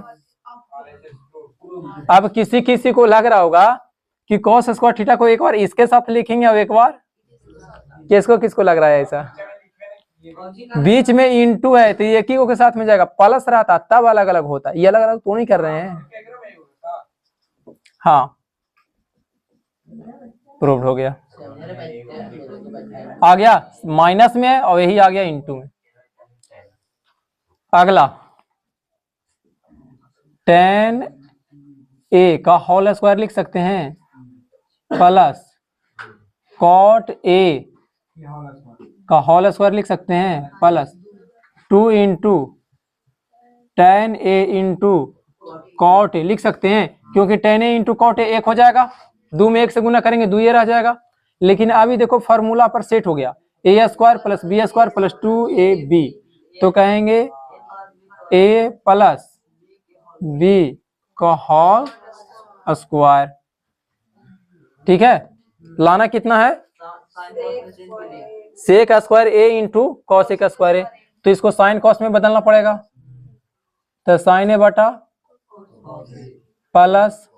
अब किसी किसी को लग रहा होगा कि कॉस स्क्वायर थीटा को एक बार इसके साथ लिखेंगे और एक बार, किसको किसको लग रहा है ऐसा, बीच में इंटू है तो ये की के साथ में जाएगा, प्लस रहता तब अलग अलग होता, ये अलग अलग तो नहीं कर रहे हैं। हाँ प्रूव्ड हो गया, आ गया माइनस में और यही आ गया इंटू में। अगला tan a का होल स्क्वायर लिख सकते हैं प्लस cot a का होल स्क्वायर लिख सकते हैं plus 2 into tan a into cot a लिख सकते हैं, क्योंकि tan a into cot a 1 हो जाएगा, 2 में 1 से गुना करेंगे 2 ये रह जाएगा। लेकिन अभी देखो फार्मूला पर सेट हो गया, a square plus b square plus 2ab, तो कहेंगे a प्लस b का होल स्क्वायर। ठीक है, लाना कितना है, sec square a into cos A का स्क्वायर ए, तो इसको साइन कॉस में बदलना पड़ेगा, तो साइन ए बटा प्लस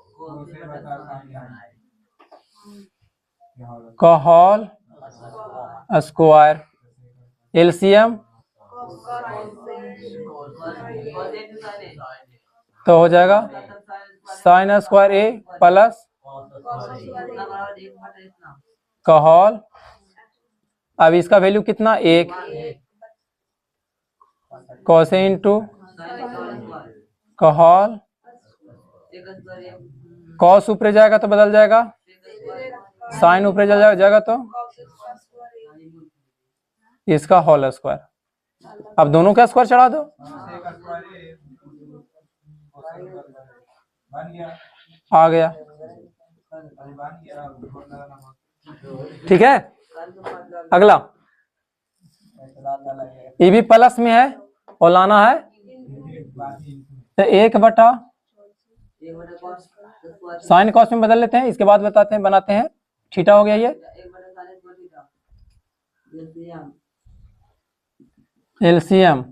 का होल स्क्वायर, एलसीएम तो हो जाएगा साइन स्क्वायर ए प्लस का होल, अब इसका वैल्यू कितना 1, कॉस ए इंटू का होल, कॉस ऊपर जाएगा तो बदल जाएगा, साइन ऊपर जाएगा तो इसका होल स्क्वायर। अब दोनों का स्क्वायर चढ़ा दो, आ गया। ठीक है, अगला ये भी प्लस में है और लाना है तो 1 बटा साइन कॉस में बदल लेते हैं, इसके बाद बताते हैं बनाते हैं, थीटा हो गया ये, LCM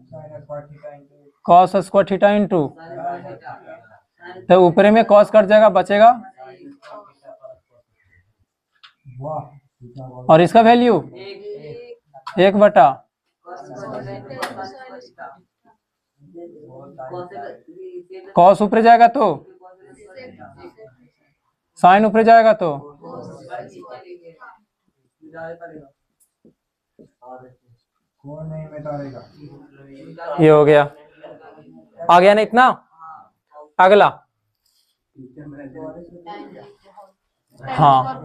cos square theta into, तो ऊपर में कॉस कट जाएगा बचेगा, और इसका वैल्यू 1 बटा कॉस ऊपर जाएगा तो साइन ऊपर जाएगा तो ये हो गया, आ गया ना इतना। अगला हाँ,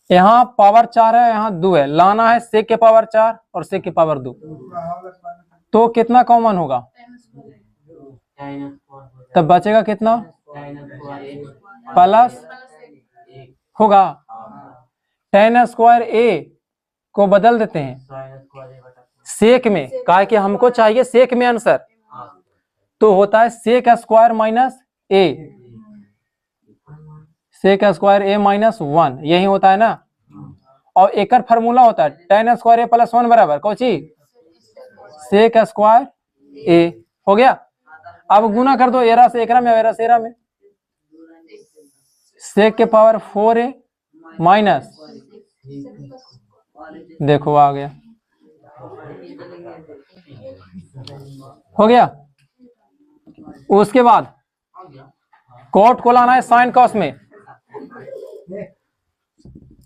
यहाँ पावर 4 है, यहाँ 2 है, लाना है सेक के पावर 4 और सेक के पावर 2, तो कितना कॉमन होगा, तब बचेगा कितना प्लस होगा, tan स्क्वायर ए को बदल देते हैं सेक में, कहा कि हमको चाहिए सेक में आंसर, तो होता है sec square minus A, sec square A minus 1, यही होता है ना, और एक फार्मूला होता है tan स्क्वायर ए प्लस 1 बराबर कौची सेक स्क्वायर ए, हो गया। अब गुना कर दो एरा से एकरा में, एरा से एरा में, सेक के पावर 4a माइनस, देखो आ गया, हो गया। उसके बाद कॉट को लाना है साइन कॉस में,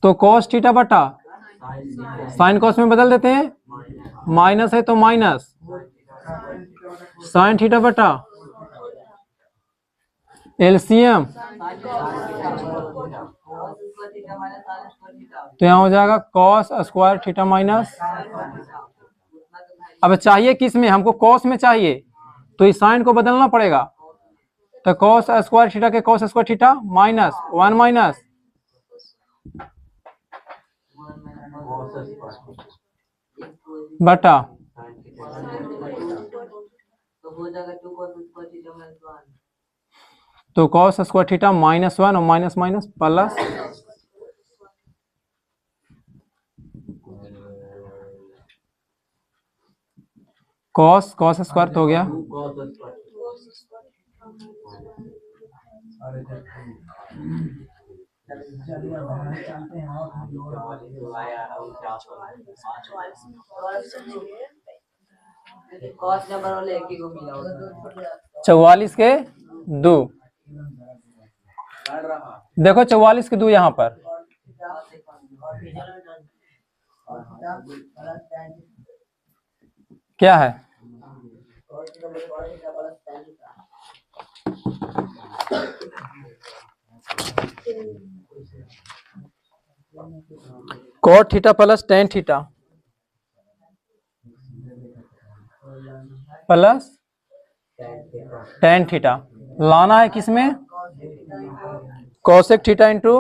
तो कॉस थीटा बटा साइन कॉस में बदल देते हैं, माइनस है तो माइनस साइन थीटा बटा एलसीएम, तो यहाँ हो जाएगा कॉस स्क्वायर थीटा माइनस। अब चाहिए किस में, हमको कॉस में चाहिए, तो इस साइन को बदलना पड़ेगा। तो कॉस स्क्वायर थीटा के cos square theta minus 1 minus बटा तो कॉस स्क्वायर थीटा -1 और minus minus plus cos square तो हो गया कॉस नंबर वाले एक ही को मिला 44 के 2। देखो 44 के 2 यहाँ पर क्या है, cot theta plus tan theta plus tan theta लाना है किसमें, cosec theta into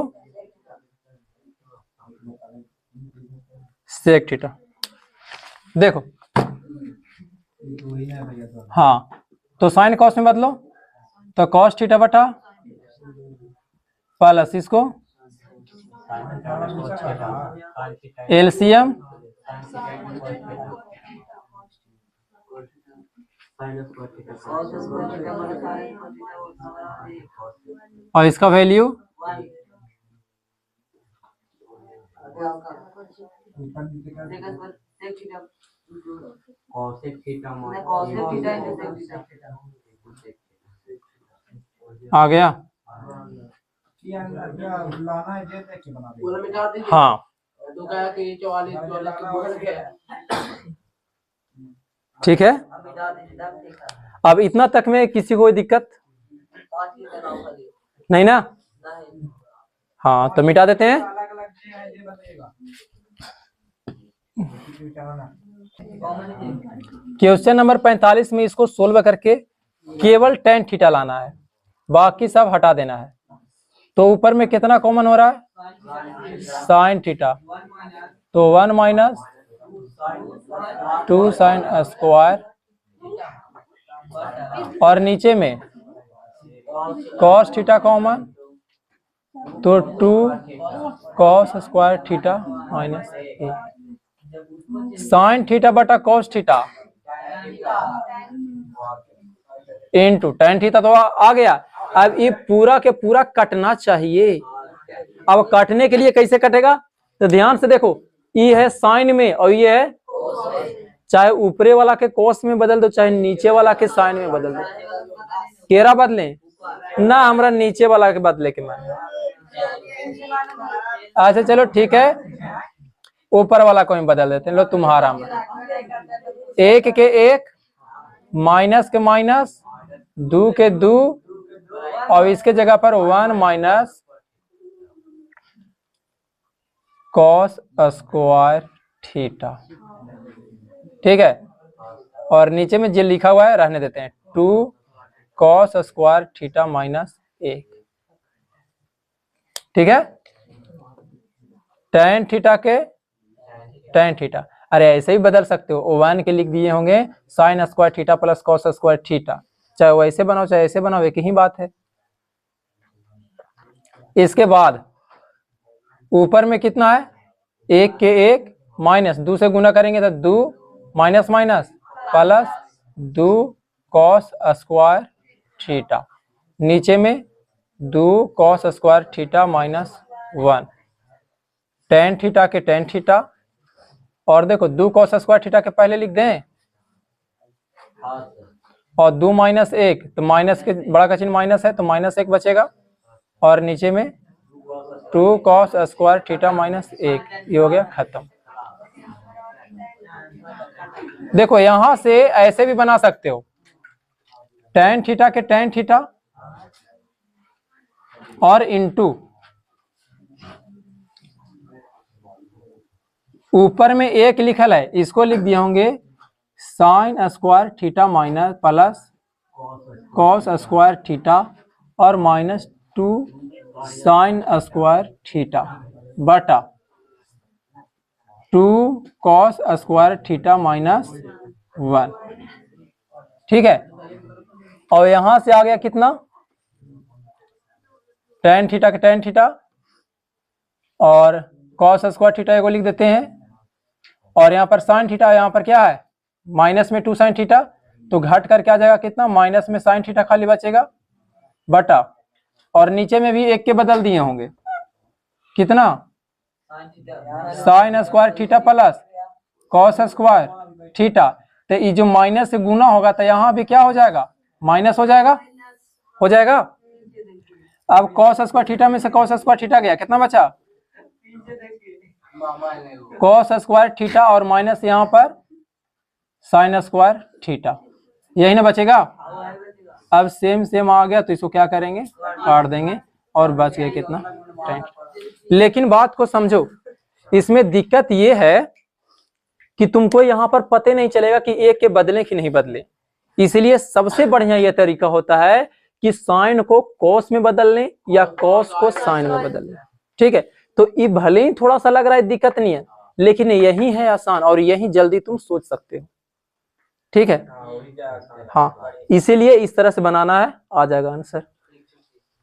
sec theta. देखो हाँ, तो साइन कॉस में बदलो, तो कॉस थीटा बटा प्लस इसको एलसीएम और इसका वैल्यू आ गया। हाँ ठीक है, अब इतना तक में किसी को कोई दिक्कत नहीं ना? हाँ तो मिटा देते हैं। क्वेश्चन नंबर 45 में इसको सोल्व करके केवल टेन थीटा लाना है, बाकी सब हटा देना है। तो ऊपर में कितना कॉमन हो रहा है, साइन थीटा, तो 1 माइनस 2 साइन स्क्वायर और नीचे में कॉस थीटा कॉमन, तो 2 cos square theta minus sine theta बटा cos theta into tan theta, तो आ गया। अब ये पूरा के पूरा कटना चाहिए। अब कटने के लिए कैसे कटेगा, तो ध्यान से देखो, ये है साइन में और ये है, चाहे ऊपरे वाला के कोस में बदल दो, चाहे नीचे वाला के साइन में बदल दो। केरा बदले ना, हमरा नीचे वाला के बदले के मैं। अच्छा चलो ठीक है, ऊपर वाला को बदल देते हैं। लो तुम्हारा एक के एक, माइनस के माइनस, 2 के 2 और इसके जगह पर 1 माइनस कॉस स्क्वायर थीटा। ठीक है, और नीचे में जो लिखा हुआ है रहने देते हैं, 2 कॉस स्क्वायर थीटा माइनस 1। ठीक है, टेन थीटा के टेन थीटा, अरे ऐसे ही बदल सकते हो, 1 के लिख दिए होंगे sign square theta plus cos square theta, चाहे वैसे बनाओ चाहे ऐसे बनाओ, एक ही बात है। इसके बाद ऊपर में कितना है, 1 के 1 माइनस 2 से गुना करेंगे तो 2 minus minus plus 2 cos square theta, नीचे में 2 cos square theta minus 1, ten theta के टेन थीटा, और देखो 2 कॉस स्क्वायर थीटा के पहले लिख दें और 2 माइनस 1, तो माइनस के बड़ा का चिन्ह माइनस है तो माइनस 1 बचेगा, और नीचे में 2 कॉस स्क्वायर थीटा माइनस 1, ये हो गया खत्म। देखो यहां से ऐसे भी बना सकते हो, tan थीटा के tan थीटा और इनटू ऊपर में एक लिखल है, इसको लिख दिए होंगे sign square theta minus plus cos square theta और माइनस 2 साइन स्क्वायर थीटा बटा 2 कॉस स्क्वायर थीटा माइनस 1। ठीक है, और यहां से आ गया कितना, tan थीटा के tan थीटा और कॉस स्क्वायर थीटा को लिख देते हैं, और यहाँ पर साइन थीटा, यहाँ पर क्या है माइनस में 2 साइन थीटा, तो घट कर क्या जाएगा कितना, माइनस में साइन थीटा खाली बचेगा बटा, और नीचे में भी एक के बदल दिए होंगे कितना, sine square theta plus cos square theta. तो ये जो माइनस से गुना होगा तो यहाँ भी क्या हो जाएगा, माइनस हो जाएगा। अब कॉस स्क्वायर थीटा में से कॉस स्क्वायर थीटा गया, कितना बचा, कॉस स्क्वायर थीटा और माइनस यहाँ पर साइन स्क्वायर थीटा, यही ना बचेगा। अब सेम आ गया तो इसको क्या करेंगे, काट देंगे और बच गया कितना, 10। लेकिन बात को समझो, इसमें दिक्कत ये है कि तुमको यहाँ पर पते नहीं चलेगा कि एक के बदले कि नहीं बदले, इसलिए सबसे बढ़िया यह तरीका होता है कि साइन को कॉस में बदल लें या कॉस को साइन में बदल लें। ठीक है, तो ये भले ही थोड़ा सा लग रहा है दिक्कत नहीं है, लेकिन यही है आसान और यही जल्दी तुम सोच सकते हो। ठीक है, हाँ, इसीलिए इस तरह से बनाना है, आ जाएगा आंसर।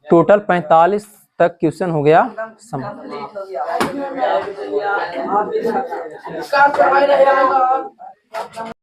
टोटल 45 तक क्वेश्चन हो गया समाप्त।